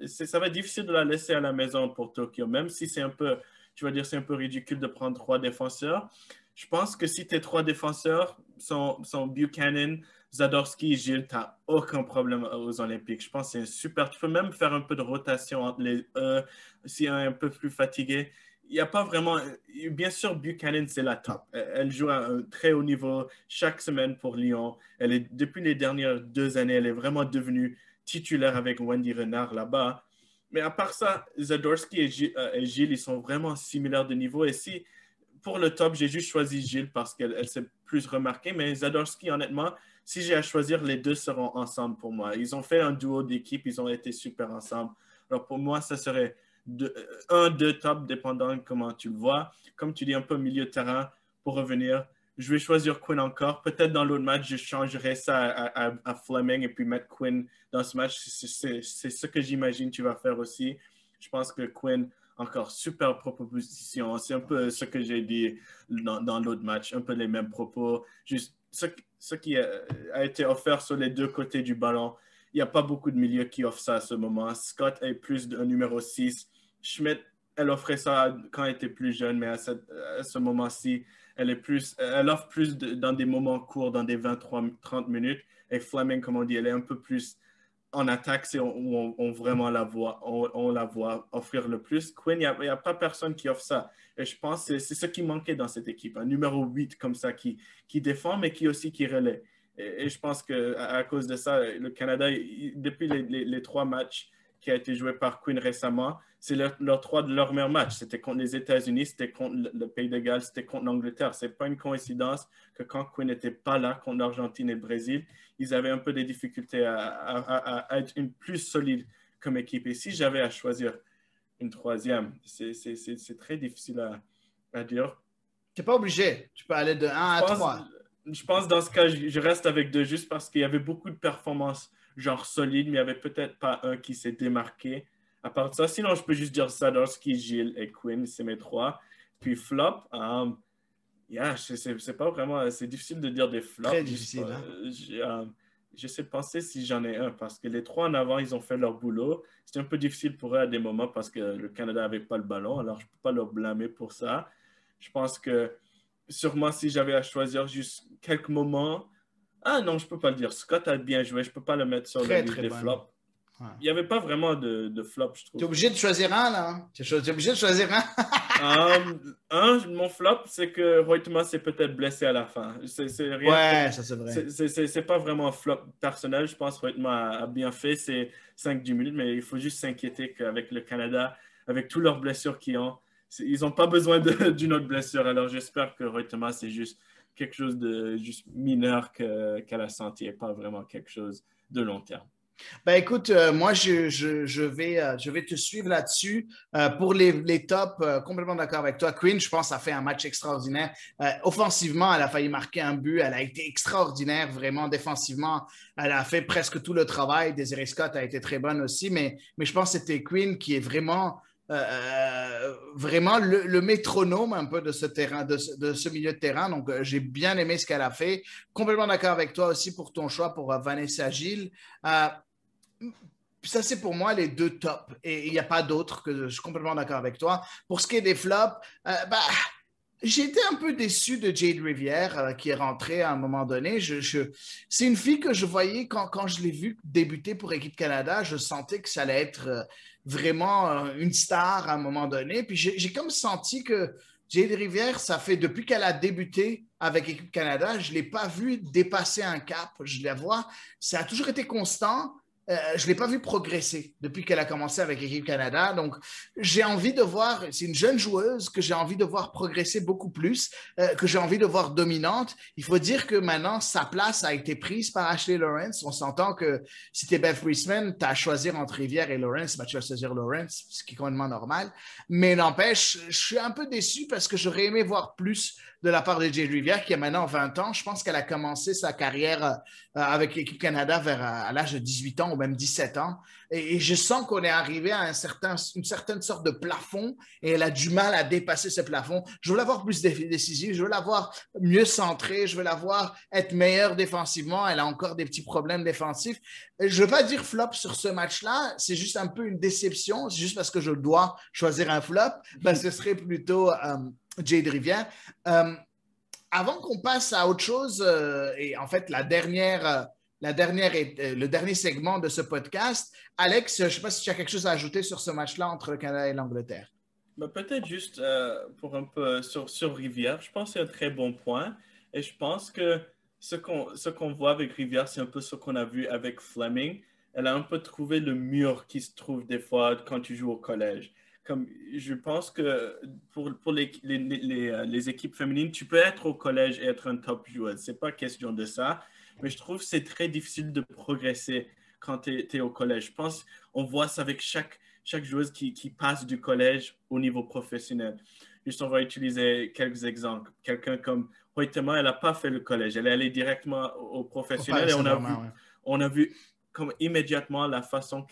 ça va être difficile de la laisser à la maison pour Tokyo, même si c'est un peu, tu vas dire, c'est un peu ridicule de prendre 3 défenseurs. Je pense que si tes 3 défenseurs sont Buchanan, Zadorski et Gilles, tu n'as aucun problème aux Olympiques. Je pense que c'est super. Tu peux même faire un peu de rotation entre les si un est un peu plus fatigué. Il n'y a pas vraiment. Bien sûr, Buchanan, c'est la top. Elle joue à un très haut niveau chaque semaine pour Lyon. Depuis les dernières 2 années, elle est vraiment devenue titulaire avec Wendy Renard là-bas. Mais à part ça, Zadorski et Gilles, ils sont vraiment similaires de niveau. Et si, pour le top, j'ai juste choisi Gilles parce qu'elle s'est plus remarquée. Mais Zadorski, honnêtement, si j'ai à choisir, les deux seront ensemble pour moi. Ils ont fait un duo d'équipe, ils ont été super ensemble. Alors pour moi, ça serait 2 top, dépendant de comment tu le vois. Comme tu dis, un peu milieu de terrain pour revenir. Je vais choisir Quinn encore. Peut-être dans l'autre match, je changerai ça à Fleming et puis mettre Quinn dans ce match. C'est ce que j'imagine tu vas faire aussi. Je pense que Quinn, encore super proposition. C'est un peu ce que j'ai dit dans l'autre match. Un peu les mêmes propos. Juste ce qui a été offert sur les 2 côtés du ballon. Il n'y a pas beaucoup de milieux qui offrent ça à ce moment. Scott est plus un numéro 6. Schmidt, elle offrait ça quand elle était plus jeune, mais à ce moment-ci, elle offre plus dans des moments courts, dans des 23-30 minutes. Et Fleming, comme on dit, elle est un peu plus en attaque, c'est où on vraiment on la voit offrir le plus. Quinn, il n'y a pas personne qui offre ça. Et je pense que c'est ce qui manquait dans cette équipe. Un numéro 8 comme ça qui défend, mais qui relaie. Et je pense qu'à cause de ça, le Canada, depuis les 3 matchs qui ont été joués par Quinn récemment, c'est leurs 3 de leurs meilleurs matchs. C'était contre les États-Unis, c'était contre le Pays de Galles, c'était contre l'Angleterre. Ce n'est pas une coïncidence que quand Quinn n'était pas là contre l'Argentine et le Brésil, ils avaient un peu des difficultés à être une plus solide comme équipe. Et si j'avais à choisir une 3e, c'est très difficile à dire. Tu n'es pas obligé. Tu peux aller de 1 à 3. Je pense dans ce cas, je reste avec 2 juste parce qu'il y avait beaucoup de performances genre solides, mais il n'y avait peut-être pas un qui s'est démarqué. À part de ça, sinon, je peux juste dire Zadorski, Gilles et Quinn, c'est mes 3. Puis flop, c'est pas vraiment, c'est difficile de dire des flops. Très difficile. J'essaie de penser si j'en ai un parce que les 3 en avant, ils ont fait leur boulot. C'était un peu difficile pour eux à des moments parce que le Canada n'avait pas le ballon, alors je ne peux pas leur blâmer pour ça. Je pense que sûrement si j'avais à choisir juste quelques moments, non, je ne peux pas le dire. Scott a bien joué, je ne peux pas le mettre sur la liste des flops. Ouais. Il n'y avait pas vraiment de flop, je trouve. Tu es obligé de choisir un, là. Tu es obligé de choisir un. Mon flop, c'est que Reutemann s'est peut-être blessé à la fin. Ça c'est vrai. C'est pas vraiment un flop personnel. Je pense que Reutemann a bien fait ses 5-10 minutes, mais il faut juste s'inquiéter qu'avec le Canada, avec toutes leurs blessures qu'ils ont, ils n'ont pas besoin d'une autre blessure. Alors j'espère que Reutemann, c'est juste quelque chose de juste mineur qu'elle a senti et pas vraiment quelque chose de long terme. Ben écoute, moi je vais te suivre là-dessus. Pour les tops, complètement d'accord avec toi. Quinn, je pense, a fait un match extraordinaire. Offensivement, elle a failli marquer un but. Elle a été extraordinaire, vraiment. Défensivement, elle a fait presque tout le travail. Desiree Scott a été très bonne aussi, mais je pense que c'était Quinn qui est vraiment le métronome un peu de ce terrain, de ce milieu de terrain. Donc, j'ai bien aimé ce qu'elle a fait. Complètement d'accord avec toi aussi pour ton choix pour Vanessa Gilles. Ça, c'est pour moi les 2 tops. Et il n'y a pas d'autres que je suis complètement d'accord avec toi. Pour ce qui est des flops, j'ai été un peu déçu de Jade Rivière qui est rentrée à un moment donné. C'est une fille que je voyais quand je l'ai vue débuter pour Équipe Canada. Je sentais que ça allait être vraiment une star à un moment donné. Puis j'ai comme senti que Jade Rivière, ça fait depuis qu'elle a débuté avec Équipe Canada, je ne l'ai pas vue dépasser un cap. Je la vois, ça a toujours été constant. Je ne l'ai pas vu progresser depuis qu'elle a commencé avec Équipe Canada. Donc, j'ai envie de voir, c'est une jeune joueuse que j'ai envie de voir progresser beaucoup plus, que j'ai envie de voir dominante. Il faut dire que maintenant, sa place a été prise par Ashley Lawrence. On s'entend que si tu es Beth Priestman, tu as à choisir entre Rivière et Lawrence. Tu vas choisir Lawrence, ce qui est complètement normal. Mais n'empêche, je suis un peu déçu parce que j'aurais aimé voir plus de la part de Jade Rivière, qui a maintenant 20 ans. Je pense qu'elle a commencé sa carrière avec l'Équipe Canada à l'âge de 18 ans ou même 17 ans. Et je sens qu'on est arrivé à une certaine sorte de plafond et elle a du mal à dépasser ce plafond. Je veux la voir plus décisive, je veux la voir mieux centrée, je veux la voir être meilleure défensivement. Elle a encore des petits problèmes défensifs. Je ne veux pas dire flop sur ce match-là, c'est juste un peu une déception, c'est juste parce que je dois choisir un flop. Ben, ce serait plutôt Jade Rivière. Avant qu'on passe à autre chose, et en fait, le dernier segment de ce podcast, Alex, je ne sais pas si tu as quelque chose à ajouter sur ce match-là entre le Canada et l'Angleterre. Ben, peut-être juste pour un peu sur Rivière, je pense que c'est un très bon point. Et je pense que ce qu'on voit avec Rivière, c'est un peu ce qu'on a vu avec Fleming. Elle a un peu trouvé le mur qui se trouve des fois quand tu joues au collège. Comme, je pense que pour les équipes féminines, tu peux être au collège et être un top joueur. C'est pas question de ça. Mais je trouve que c'est très difficile de progresser quand tu es au collège. Je pense on voit ça avec chaque joueuse qui passe du collège au niveau professionnel. Juste, on va utiliser quelques exemples. Quelqu'un comme Hoytema, elle n'a pas fait le collège. Elle est allée directement au professionnel et on a vu comme immédiatement la façon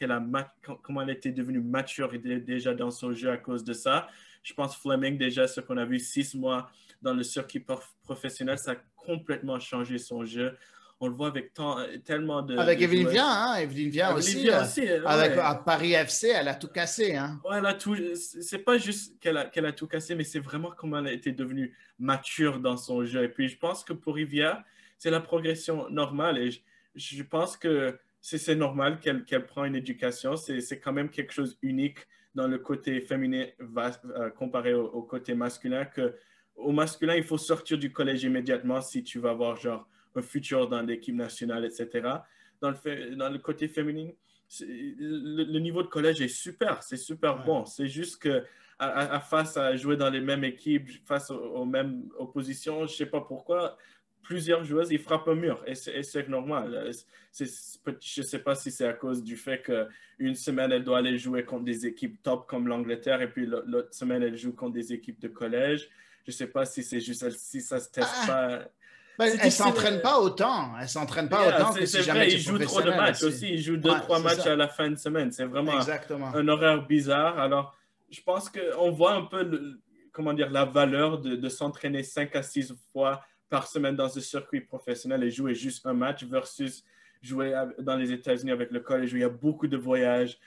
comment elle était devenue mature déjà dans son jeu à cause de ça. Je pense Fleming, déjà, ce qu'on a vu 6 mois dans le circuit professionnel, ça a complètement changé son jeu. On le voit avec tellement de. Avec Evelyne joueuses. Vian, hein? Evelyne Vian aussi. Avec à Paris FC, elle a tout cassé. Hein? Ouais, c'est pas juste qu'elle a tout cassé, mais c'est vraiment comment elle a été devenue mature dans son jeu. Et puis, je pense que pour Rivière, c'est la progression normale. Et je pense que c'est normal qu'elle prend une éducation. C'est quand même quelque chose unique dans le côté féminin comparé au côté masculin. Au masculin, il faut sortir du collège immédiatement si tu vas avoir genre un futur dans l'équipe nationale, etc. Dans le côté féminin, le niveau de collège est super, c'est super bon. C'est juste que face à jouer dans les mêmes équipes, face aux mêmes oppositions, je ne sais pas pourquoi, plusieurs joueuses, ils frappent un mur et c'est normal. Je ne sais pas si c'est à cause du fait qu'une semaine, elle doit aller jouer contre des équipes top comme l'Angleterre et puis l'autre semaine, elle joue contre des équipes de collège. Je ne sais pas si c'est juste si ça ne se teste pas. Ben, elle ne s'entraîne pas autant. Elle s'entraîne pas autant que si jamais tu es il joue trop de matchs aussi. Il joue 2-3 matchs à la fin de semaine. C'est vraiment un horaire bizarre. Alors, je pense qu'on voit un peu comment dire, la valeur de s'entraîner 5 à 6 fois par semaine dans ce circuit professionnel et jouer juste un match versus jouer dans les États-Unis avec le collège où il y a beaucoup de voyages,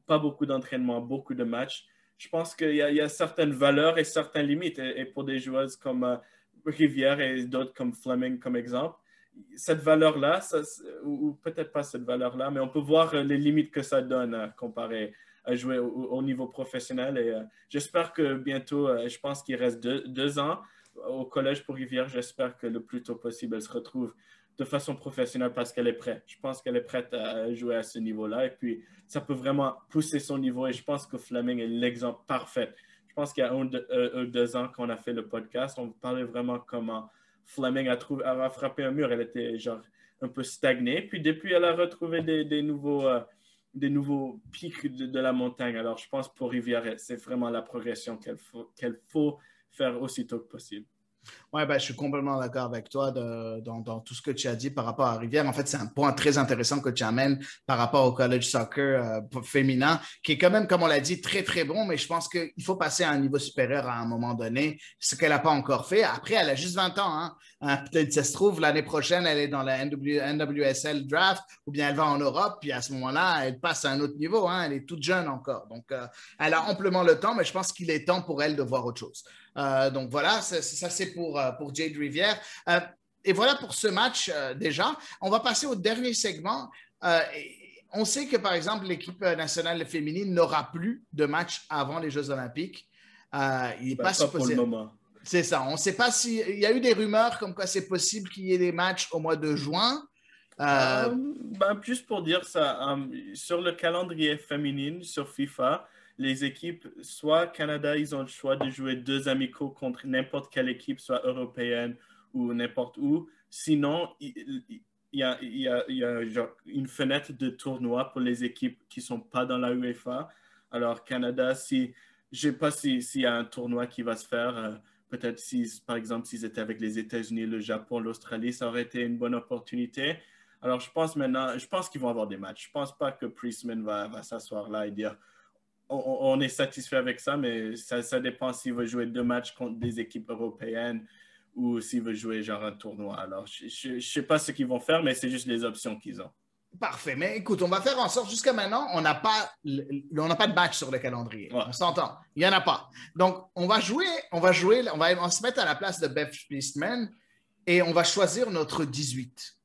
pas beaucoup d'entraînement, beaucoup de matchs. Je pense qu'il y a certaines valeurs et certaines limites. Et pour des joueuses comme Rivière et d'autres comme Fleming comme exemple, cette valeur-là, ou peut-être pas cette valeur-là, mais on peut voir les limites que ça donne comparé à jouer au niveau professionnel. Et j'espère que bientôt, je pense qu'il reste 2 ans au collège pour Rivière. J'espère que le plus tôt possible, elle se retrouve de façon professionnelle parce qu'elle est prête. Je pense qu'elle est prête à jouer à ce niveau-là. Et puis, ça peut vraiment pousser son niveau. Et je pense que Fleming est l'exemple parfait. Je pense qu'il y a 2 ans qu'on a fait le podcast, on parlait vraiment comment Fleming a frappé un mur. Elle était genre un peu stagnée. Puis depuis, elle a retrouvé des nouveaux pics de la montagne. Alors, je pense pour Rivière, c'est vraiment la progression qu'elle faut faire aussitôt que possible. Oui, ben, je suis complètement d'accord avec toi dans tout ce que tu as dit par rapport à Rivière. En fait, c'est un point très intéressant que tu amènes par rapport au college soccer féminin, qui est quand même, comme on l'a dit, très, très bon, mais je pense qu'il faut passer à un niveau supérieur à un moment donné, ce qu'elle n'a pas encore fait. Après, elle a juste 20 ans. Hein. Peut-être, ça se trouve, l'année prochaine, elle est dans la NWSL draft ou bien elle va en Europe, puis à ce moment-là, elle passe à un autre niveau. Hein. Elle est toute jeune encore. Donc, elle a amplement le temps, mais je pense qu'il est temps pour elle de voir autre chose. Donc voilà, ça c'est pour Jade Rivière. Et voilà pour ce match déjà. On va passer au dernier segment. On sait que par exemple l'équipe nationale féminine n'aura plus de match avant les Jeux Olympiques. Il n'est pas supposé. Pour le moment. C'est ça. On ne sait pas il y a eu des rumeurs comme quoi c'est possible qu'il y ait des matchs au mois de juin. Juste pour dire ça, sur le calendrier féminin sur FIFA, les équipes, soit Canada, ils ont le choix de jouer 2 amicaux contre n'importe quelle équipe, soit européenne ou n'importe où. Sinon, il y a genre une fenêtre de tournoi pour les équipes qui ne sont pas dans la UEFA. Alors, Canada, je ne sais pas s'il y a un tournoi qui va se faire. Peut-être par exemple, s'ils étaient avec les États-Unis, le Japon, l'Australie, ça aurait été une bonne opportunité. Alors, je pense qu'ils vont avoir des matchs. Je ne pense pas que Priestman va s'asseoir là et dire on est satisfait avec ça, mais ça dépend s'il veut jouer 2 matchs contre des équipes européennes ou s'il veut jouer genre un tournoi. Alors, je ne sais pas ce qu'ils vont faire, mais c'est juste les options qu'ils ont. Parfait. Mais écoute, on va faire en sorte, jusqu'à maintenant, on n'a pas de match sur le calendrier. Ouais. On s'entend. Il n'y en a pas. Donc, on va se mettre à la place de Beth Priestman et on va choisir notre 18.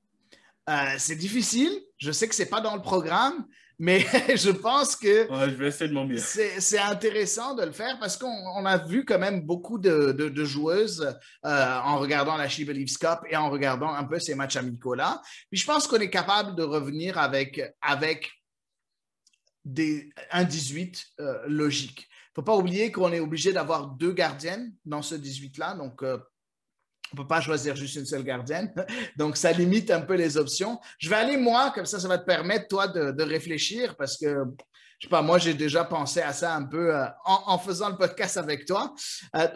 C'est difficile. Je sais que ce n'est pas dans le programme, mais je pense que Ouais, je vais essayer de mon mieux. c'est intéressant de le faire parce qu'on a vu quand même beaucoup de joueuses en regardant la She Believes Cup et en regardant un peu ces matchs amicaux-là. Puis je pense qu'on est capable de revenir avec un 18 logique. Il ne faut pas oublier qu'on est obligé d'avoir 2 gardiennes dans ce 18-là. Donc, on ne peut pas choisir juste une seule gardienne. Donc, ça limite un peu les options. Je vais aller moi, comme ça va te permettre, toi, de réfléchir parce que, je sais pas, moi, j'ai déjà pensé à ça un peu en faisant le podcast avec toi.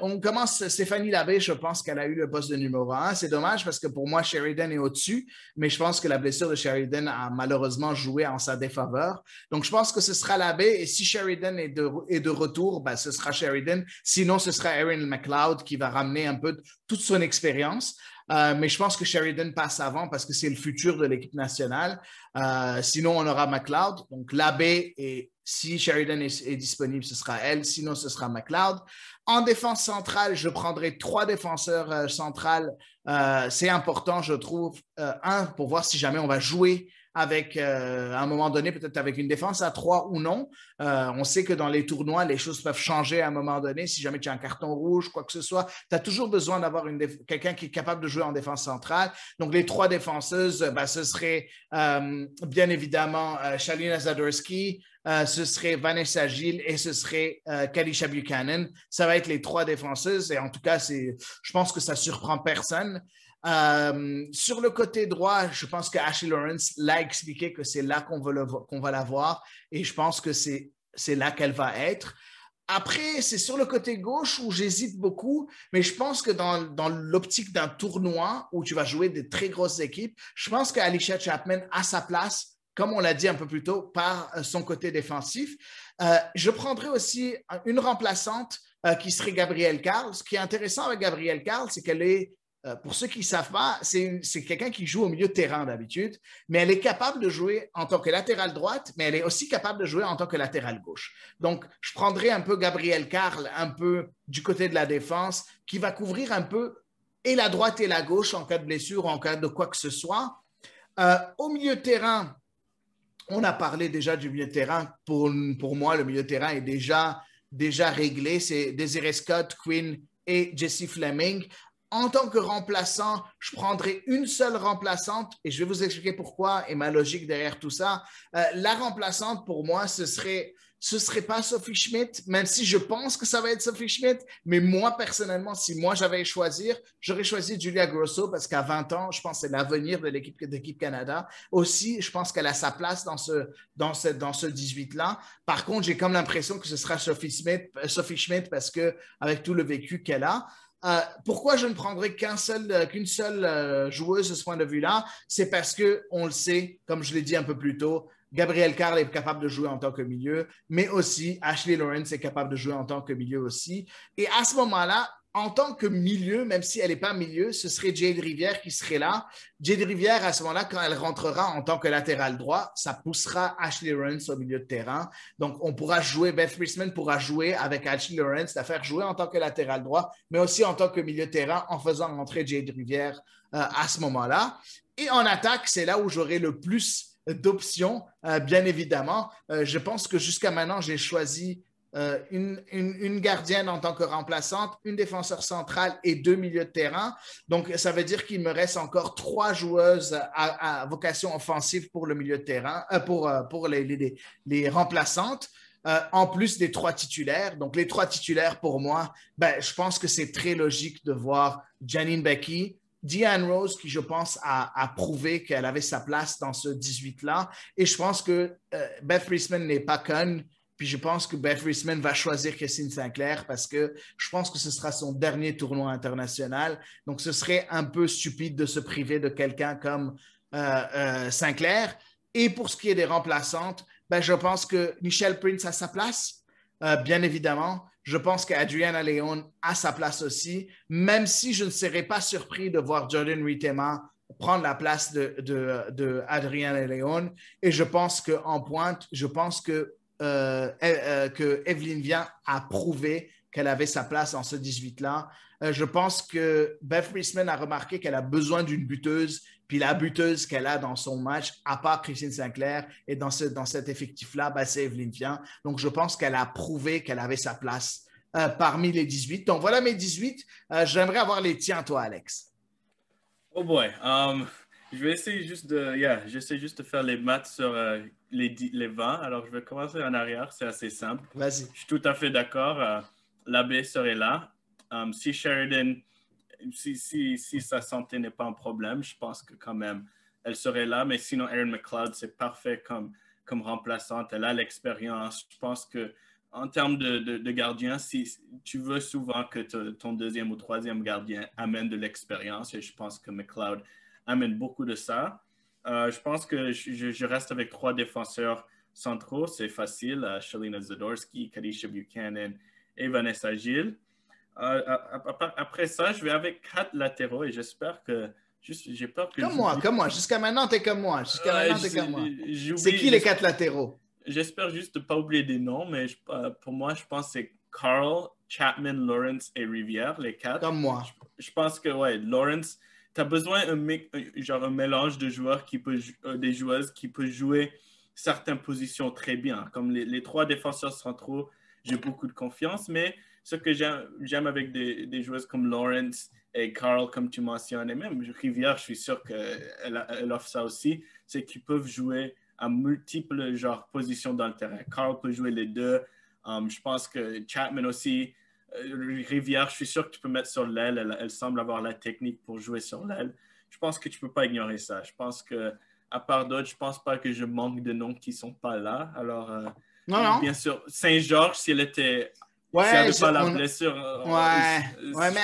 On commence, Stéphanie Labbé, je pense qu'elle a eu le poste de numéro 1. C'est dommage parce que pour moi, Sheridan est au-dessus, mais je pense que la blessure de Sheridan a malheureusement joué en sa défaveur. Donc, je pense que ce sera Labbé et si Sheridan est de retour, ben, ce sera Sheridan. Sinon, ce sera Erin McLeod qui va ramener un peu toute son expérience. Mais je pense que Sheridan passe avant parce que c'est le futur de l'équipe nationale. Sinon, on aura McLeod. Donc, Labbé, et si Sheridan est disponible, ce sera elle. Sinon, ce sera McLeod. En défense centrale, je prendrai 3 défenseurs centrales. C'est important, je trouve. Pour voir si jamais on va jouer avec, à un moment donné, peut-être avec une défense à 3 ou non. On sait que dans les tournois, les choses peuvent changer à un moment donné. Si jamais tu as un carton rouge, quoi que ce soit, tu as toujours besoin d'avoir quelqu'un qui est capable de jouer en défense centrale. Donc, les 3 défenseuses, ce serait bien évidemment Shalina Zadorsky, ce serait Vanessa Gilles et ce serait Kalisha Buchanan. Ça va être les 3 défenseuses et en tout cas, je pense que ça surprend personne. Sur le côté droit, je pense que Ashley Lawrence l'a expliqué que c'est là qu'on va la voir et je pense que c'est là qu'elle va être. Après, c'est sur le côté gauche où j'hésite beaucoup, mais je pense que dans l'optique d'un tournoi où tu vas jouer des très grosses équipes, je pense qu'Alicia Chapman a sa place, comme on l'a dit un peu plus tôt, par son côté défensif. Je prendrai aussi une remplaçante qui serait Gabrielle Carl. Ce qui est intéressant avec Gabrielle Carl, c'est qu'elle est pour ceux qui ne savent pas, c'est quelqu'un qui joue au milieu de terrain d'habitude, mais elle est capable de jouer en tant que latérale droite, mais elle est aussi capable de jouer en tant que latérale gauche. Donc, je prendrai un peu Gabrielle Carl, un peu du côté de la défense, qui va couvrir un peu et la droite et la gauche en cas de blessure ou en cas de quoi que ce soit. Au milieu de terrain, on a parlé déjà du milieu de terrain. Pour moi, le milieu de terrain est déjà réglé. C'est Desiree Scott, Quinn et Jessie Fleming. En tant que remplaçant, je prendrai une seule remplaçante et je vais vous expliquer pourquoi et ma logique derrière tout ça. La remplaçante, pour moi, ce serait pas Sophie Schmidt, même si je pense que ça va être Sophie Schmidt. Mais moi, personnellement, si moi j'avais à choisir, j'aurais choisi Julia Grosso parce qu'à 20 ans, je pense que c'est l'avenir de l'équipe Canada. Aussi, je pense qu'elle a sa place dans ce 18-là. Par contre, j'ai comme l'impression que ce sera Sophie Schmidt parce qu'avec tout le vécu qu'elle a. Pourquoi je ne prendrai qu'une seule joueuse de ce point de vue-là? C'est parce qu'on le sait, comme je l'ai dit un peu plus tôt, Gabrielle Carl est capable de jouer en tant que milieu, mais aussi Ashley Lawrence est capable de jouer en tant que milieu aussi. Et à ce moment-là, en tant que milieu, même si elle n'est pas milieu, ce serait Jade Rivière qui serait là. Jade Rivière, à ce moment-là, quand elle rentrera en tant que latéral droit, ça poussera Ashley Lawrence au milieu de terrain. Donc, on pourra jouer, Beth Priestman pourra jouer avec Ashley Lawrence, la faire jouer en tant que latéral droit, mais aussi en tant que milieu de terrain en faisant rentrer Jade Rivière à ce moment-là. Et en attaque, c'est là où j'aurai le plus d'options, bien évidemment. Je pense que jusqu'à maintenant, j'ai choisi une gardienne en tant que remplaçante, une défenseur centrale et 2 milieux de terrain. Donc, ça veut dire qu'il me reste encore 3 joueuses à vocation offensive pour le milieu de terrain, pour les remplaçantes. En plus des 3 titulaires. Donc, les 3 titulaires, pour moi, je pense que c'est très logique de voir Janine Beckie, Deanne Rose, qui, je pense, a prouvé qu'elle avait sa place dans ce 18-là. Et je pense que Beth Priestman n'est pas conne. Puis je pense que Beth Priestman va choisir Christine Sinclair parce que je pense que ce sera son dernier tournoi international. Donc, ce serait un peu stupide de se priver de quelqu'un comme Sinclair. Et pour ce qui est des remplaçantes, ben, je pense que Michelle Prince a sa place, bien évidemment. Je pense qu'Adriana Leon a sa place aussi, même si je ne serais pas surpris de voir Jordan Huitema prendre la place de Adriana Leon. Et je pense qu'en pointe, je pense que Evelyne Vian a prouvé qu'elle avait sa place dans ce 18-là. Je pense que Beth Priestman a remarqué qu'elle a besoin d'une buteuse, puis la buteuse qu'elle a dans son match, à part Christine Sinclair, et dans cet effectif-là, ben, c'est Evelyne Vian. Donc, je pense qu'elle a prouvé qu'elle avait sa place parmi les 18. Donc, voilà mes 18. J'aimerais avoir les tiens, toi, Alex. Oh boy. Je vais essayer j'essaie juste de faire les maths sur les 20. Alors, je vais commencer en arrière. C'est assez simple. Vas-y. Je suis tout à fait d'accord. L'abbé serait là. Si Sheridan, si sa santé n'est pas un problème, je pense que quand même, elle serait là. Mais sinon, Erin McLeod, c'est parfait comme remplaçante. Elle a l'expérience. Je pense que en termes de gardien, si tu veux souvent que ton deuxième ou troisième gardien amène de l'expérience, et je pense que McLeod amène beaucoup de ça. Je pense que je reste avec 3 défenseurs centraux. C'est facile. Shelina Zadorsky, Kadisha Buchanan et Vanessa Gilles. Après ça, je vais avec 4 latéraux et j'espère que... J'ai peur que... Comme moi. Jusqu'à maintenant, t'es comme moi. C'est qui les 4 latéraux? J'espère juste ne pas oublier des noms, mais pour moi, je pense que c'est Carl, Chapman, Lawrence et Rivière, les 4. Comme moi. Je pense que, Lawrence, tu as besoin un mélange de joueurs des joueuses qui peuvent jouer certaines positions très bien. Comme les 3 défenseurs centraux, j'ai beaucoup de confiance, mais ce que j'aime avec des joueuses comme Lawrence et Carl, comme tu mentionnes, et même Rivière, je suis sûr qu'elle offre ça aussi, c'est qu'ils peuvent jouer à multiples positions dans le terrain. Carl peut jouer les deux. Je pense que Chapman aussi, Rivière, je suis sûr que tu peux mettre sur l'aile. Elle semble avoir la technique pour jouer sur l'aile. Je pense que tu ne peux pas ignorer ça. Je pense que, à part d'autres, je ne pense pas que je manque de noms qui ne sont pas là. Alors, non. Bien sûr, Saint-Georges, si elle était... Ouais, si elle n'avait pas la blessure... mais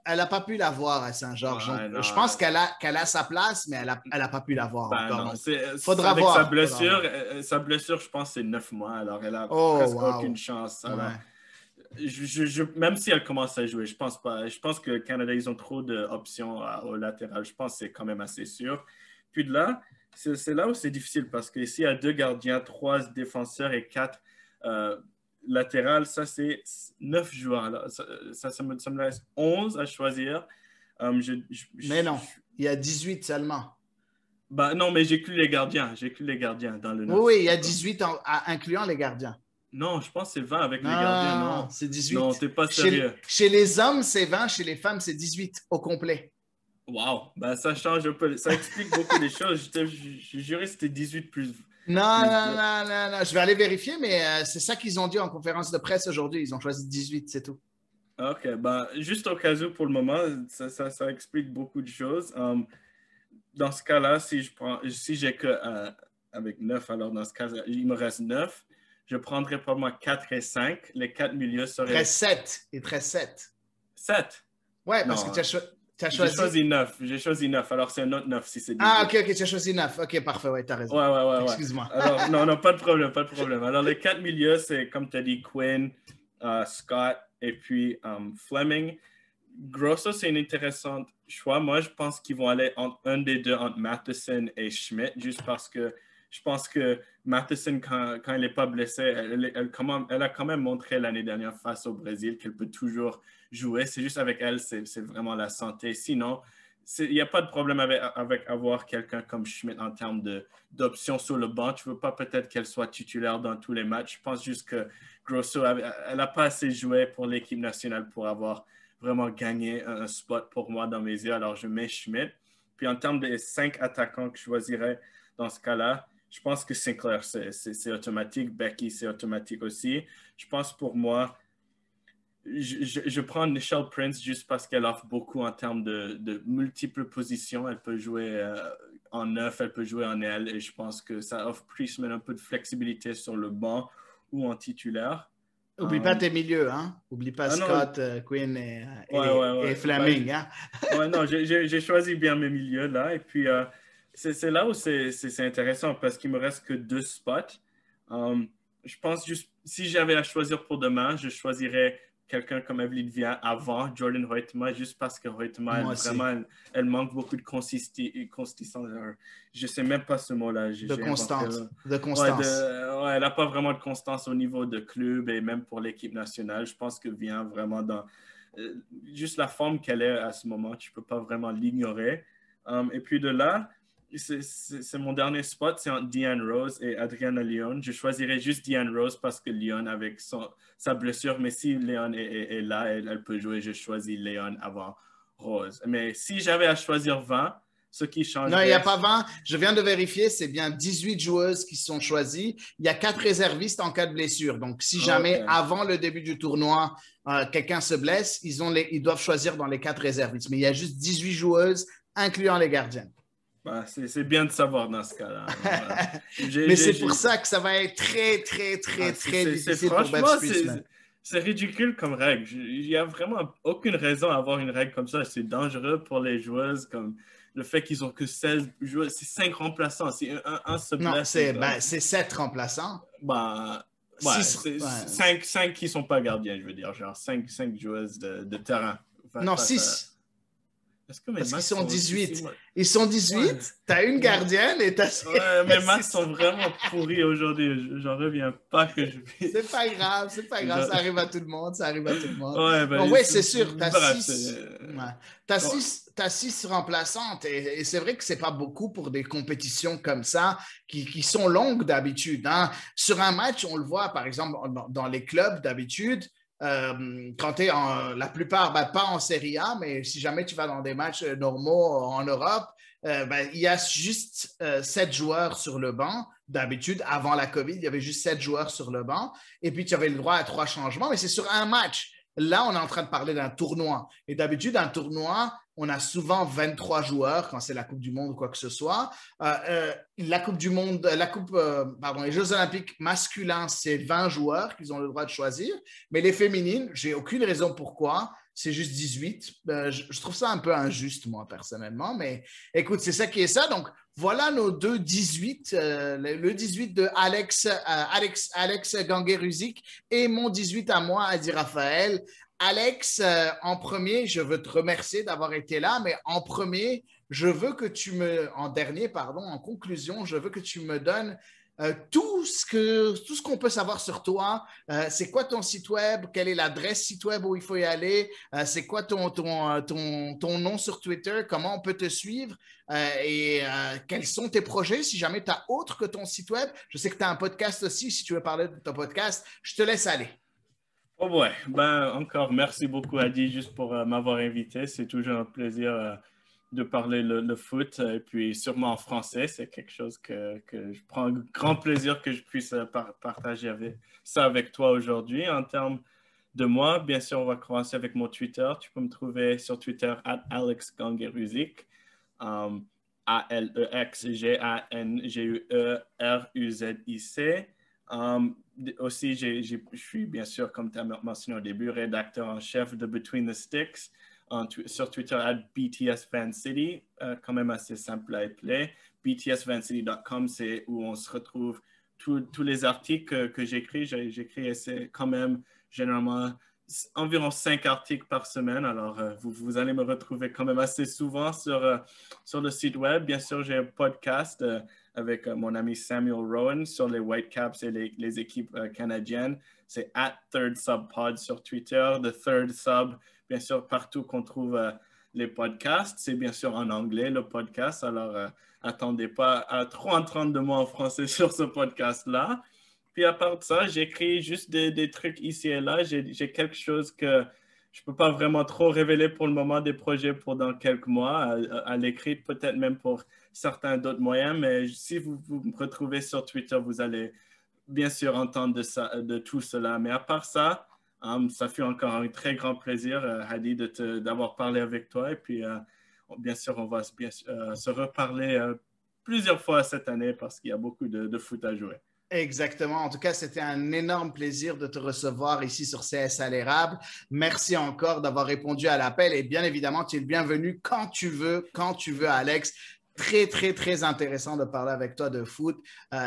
elle n'a pas pu l'avoir à Saint-Georges. Je pense qu'elle a sa place, mais elle n'a pas pu l'avoir encore. Faudra avec voir. Sa blessure, je pense, c'est 9 mois. Alors, elle a presque aucune chance. Alors, même si elle commence à jouer, je pense pas. Je pense que le Canada, ils ont trop d'options au latéral. Je pense que c'est quand même assez sûr. Puis de là, c'est là où c'est difficile parce que ici, il y a 2 gardiens, 3 défenseurs et 4 latéral, ça c'est 9 joueurs. Alors, ça me laisse 11 à choisir. Mais non, il y a 18 seulement. Non, mais j'inclus les gardiens. Dans le 9. Oui, il y a 18 incluant les gardiens. Non, je pense que c'est 20 avec les gardiens. Non, c'est 18. Non, t'es pas sérieux. Chez les hommes, c'est 20. Chez les femmes, c'est 18 au complet. Wow, ça change un peu. Ça explique beaucoup des choses. Je jurais que c'était 18 plus... Non. Je vais aller vérifier, mais c'est ça qu'ils ont dit en conférence de presse aujourd'hui. Ils ont choisi 18, c'est tout. OK, juste au cas où, pour le moment, ça explique beaucoup de choses. Dans ce cas-là, si j'ai que avec 9, alors dans ce cas, il me reste 9. Je prendrais probablement 4 et 5. Les 4 milieux seraient... Très 7. Il te reste 7. 7? Ouais, parce que tu as choisi... J'ai choisi 9. Alors, c'est un autre 9 si c'est 18. Ah, OK, tu as choisi 9. OK, parfait, ouais, tu as raison. Ouais. Excuse-moi. Alors, non, pas de problème. Alors, les 4 milieux, c'est, comme tu as dit, Quinn, Scott et puis Fleming. Grosso, c'est un intéressant choix. Moi, je pense qu'ils vont aller entre un des deux, entre Matheson et Schmidt, juste parce que je pense que Matheson, quand elle n'est pas blessée, elle a quand même montré l'année dernière face au Brésil qu'elle peut toujours jouer. C'est juste avec elle, c'est vraiment la santé. Sinon, il n'y a pas de problème avec avoir quelqu'un comme Schmidt en termes d'options sur le banc. Tu ne veux pas peut-être qu'elle soit titulaire dans tous les matchs. Je pense juste que Grosso, elle n'a pas assez joué pour l'équipe nationale pour avoir vraiment gagné un spot pour moi dans mes yeux. Alors, je mets Schmidt. Puis en termes des 5 attaquants que je choisirais dans ce cas-là, je pense que Sinclair, c'est automatique. Becky, c'est automatique aussi. Je pense pour moi, je prends Michelle Prince juste parce qu'elle offre beaucoup en termes de multiples positions. Elle peut jouer en 9, elle peut jouer en aile. Et je pense que ça offre plus un peu de flexibilité sur le banc ou en titulaire. Oublie pas tes milieux, hein? Oublie pas Scott, Quinn et Fleming, hein? Ouais, non, j'ai choisi bien mes milieux là. Et puis c'est là où c'est intéressant parce qu'il me reste que 2 spots. Je pense juste, si j'avais à choisir pour demain, je choisirais quelqu'un comme Evelyne Viens avant Jordan Hoytema, juste parce que Hoytema, Moi aussi. elle manque beaucoup de consistance. Je sais même pas ce mot-là. De J'ai constance. inventé De constance. ouais, elle n'a pas vraiment de constance au niveau de club et même pour l'équipe nationale. Je pense que Viens vraiment dans juste la forme qu'elle est à ce moment, tu peux pas vraiment l'ignorer. Et puis de là, c'est mon dernier spot, c'est entre Deanne Rose et Adriana Leon. Je choisirais juste Deanne Rose parce que Leon avec sa blessure, mais si Leon est là, elle peut jouer, je choisis Leon avant Rose. Mais si j'avais à choisir 20, ce qui Non, il n'y changerait... a pas 20. Je viens de vérifier, c'est bien 18 joueuses qui sont choisies. Il y a 4 réservistes en cas de blessure. Donc, si jamais, Ok. avant le début du tournoi, quelqu'un se blesse, ils doivent choisir dans les 4 réservistes. Mais il y a juste 18 joueuses, incluant les gardiennes. Bah, c'est bien de savoir dans ce cas-là. Alors, Mais c'est pour ça que ça va être très, très, très, très difficile pour Bev franchement, Striessman. c'est ridicule comme règle. Il n'y a vraiment aucune raison à avoir une règle comme ça. C'est dangereux pour les joueuses, comme le fait qu'ils ont que 16 joueuses. C'est 5 remplaçants. Si un se Non, blesse, c'est 7 remplaçants. bah, ouais, Six, c'est ouais. 5 qui ne sont pas gardiens, je veux dire. Genre 5 joueuses de terrain. Non, Face à... 6. Est-ce que mes Parce qu'ils maths sont sont aussi... 18. Ils sont Ouais. 18, t'as une gardienne et t'as... Ouais, mes maths sont vraiment pourris aujourd'hui. J'en reviens pas que je... C'est pas grave, c'est pas grave, Je- ça arrive à tout le monde, ça arrive à tout le monde. Ouais, Donc, ben, oui, c'est sûr, bref, ouais. t'as six remplaçantes et c'est vrai que c'est pas beaucoup pour des compétitions comme ça qui sont longues d'habitude. Hein. Sur un match, on le voit par exemple dans les clubs d'habitude, quand tu es la plupart, ben, pas en Serie A, mais si jamais tu vas dans des matchs normaux en Europe, ben, il y a juste 7 joueurs sur le banc. D'habitude, avant la COVID, il y avait juste 7 joueurs sur le banc. Et puis, tu avais le droit à 3 changements, mais c'est sur un match. Là, on est en train de parler d'un tournoi. Et d'habitude, un tournoi, on a souvent 23 joueurs quand c'est la Coupe du Monde ou quoi que ce soit. La Coupe du Monde, les Jeux Olympiques masculins, c'est 20 joueurs qu'ils ont le droit de choisir. Mais les féminines, j'ai aucune raison pourquoi. C'est juste 18. Je trouve ça un peu injuste, moi, personnellement. Mais écoute, c'est ça qui est ça. Donc, voilà nos deux 18. Le 18 de Alex Gangué-Ruzic et mon 18 à moi, Adi Raphaël. Alex, en premier, je veux te remercier d'avoir été là, mais en premier, en dernier, pardon, en conclusion, je veux que tu me donnes tout ce qu'on peut savoir sur toi. C'est quoi ton site web? Quelle est l'adresse site web où il faut y aller? C'est quoi ton nom sur Twitter? Comment on peut te suivre? Et quels sont tes projets si jamais tu as autre que ton site web? Je sais que tu as un podcast aussi. Si tu veux parler de ton podcast, je te laisse aller. Oh ouais, ben encore merci beaucoup Adi juste pour m'avoir invité. C'est toujours un plaisir de parler le foot et puis sûrement en français. C'est quelque chose que je prends grand plaisir que je puisse partager ça avec toi aujourd'hui. En termes de moi, bien sûr, on va commencer avec mon Twitter. Tu peux me trouver sur Twitter @AlexGangueruzic. AlexGangueruzic. Aussi, je suis bien sûr, comme tu as mentionné au début, rédacteur en chef de Between the Sticks sur Twitter @BTSFanCity, quand même assez simple à appeler. BTSFanCity.com, c'est où on se retrouve tous les articles que j'écris. J'écris quand même généralement environ 5 articles par semaine. Alors, vous allez me retrouver quand même assez souvent sur le site web. Bien sûr, j'ai un podcast avec mon ami Samuel Rowan sur les Whitecaps et les équipes canadiennes. C'est @ThirdSubPod sur Twitter. The Third Sub, bien sûr, partout qu'on trouve les podcasts. C'est bien sûr en anglais, le podcast. Alors, attendez pas à trop entendre de moi en français sur ce podcast-là. Puis à part de ça, j'écris juste des trucs ici et là. J'ai quelque chose que je ne peux pas vraiment trop révéler pour le moment, des projets pour dans quelques mois, à l'écrit, peut-être même pour certains d'autres moyens. Mais si vous me retrouvez sur Twitter, vous allez bien sûr entendre de tout cela. Mais à part ça, ça fut encore un très grand plaisir, Hadi, d'avoir parlé avec toi. Et puis, bien sûr, on va se reparler plusieurs fois cette année parce qu'il y a beaucoup de foot à jouer. Exactement. En tout cas, c'était un énorme plaisir de te recevoir ici sur CSA l'érable. Merci encore d'avoir répondu à l'appel et bien évidemment, tu es le bienvenu quand tu veux, Alex. très, très, très intéressant de parler avec toi de foot.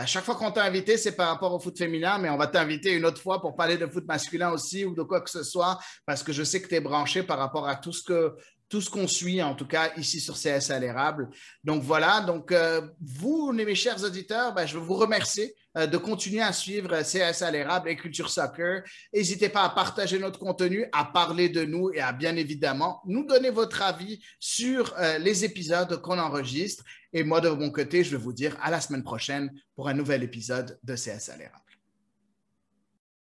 Chaque fois qu'on t'a invité, c'est par rapport au foot féminin, mais on va t'inviter une autre fois pour parler de foot masculin aussi ou de quoi que ce soit, parce que je sais que tu es branché par rapport à tout ce qu'on suit, en tout cas ici sur CS à l'érable. Donc voilà, donc vous, mes chers auditeurs, ben, je veux vous remercier de continuer à suivre CS à l'érable et Culture Soccer. N'hésitez pas à partager notre contenu, à parler de nous et à bien évidemment nous donner votre avis sur les épisodes qu'on enregistre. Et moi, de mon côté, je vais vous dire à la semaine prochaine pour un nouvel épisode de CS à l'érable.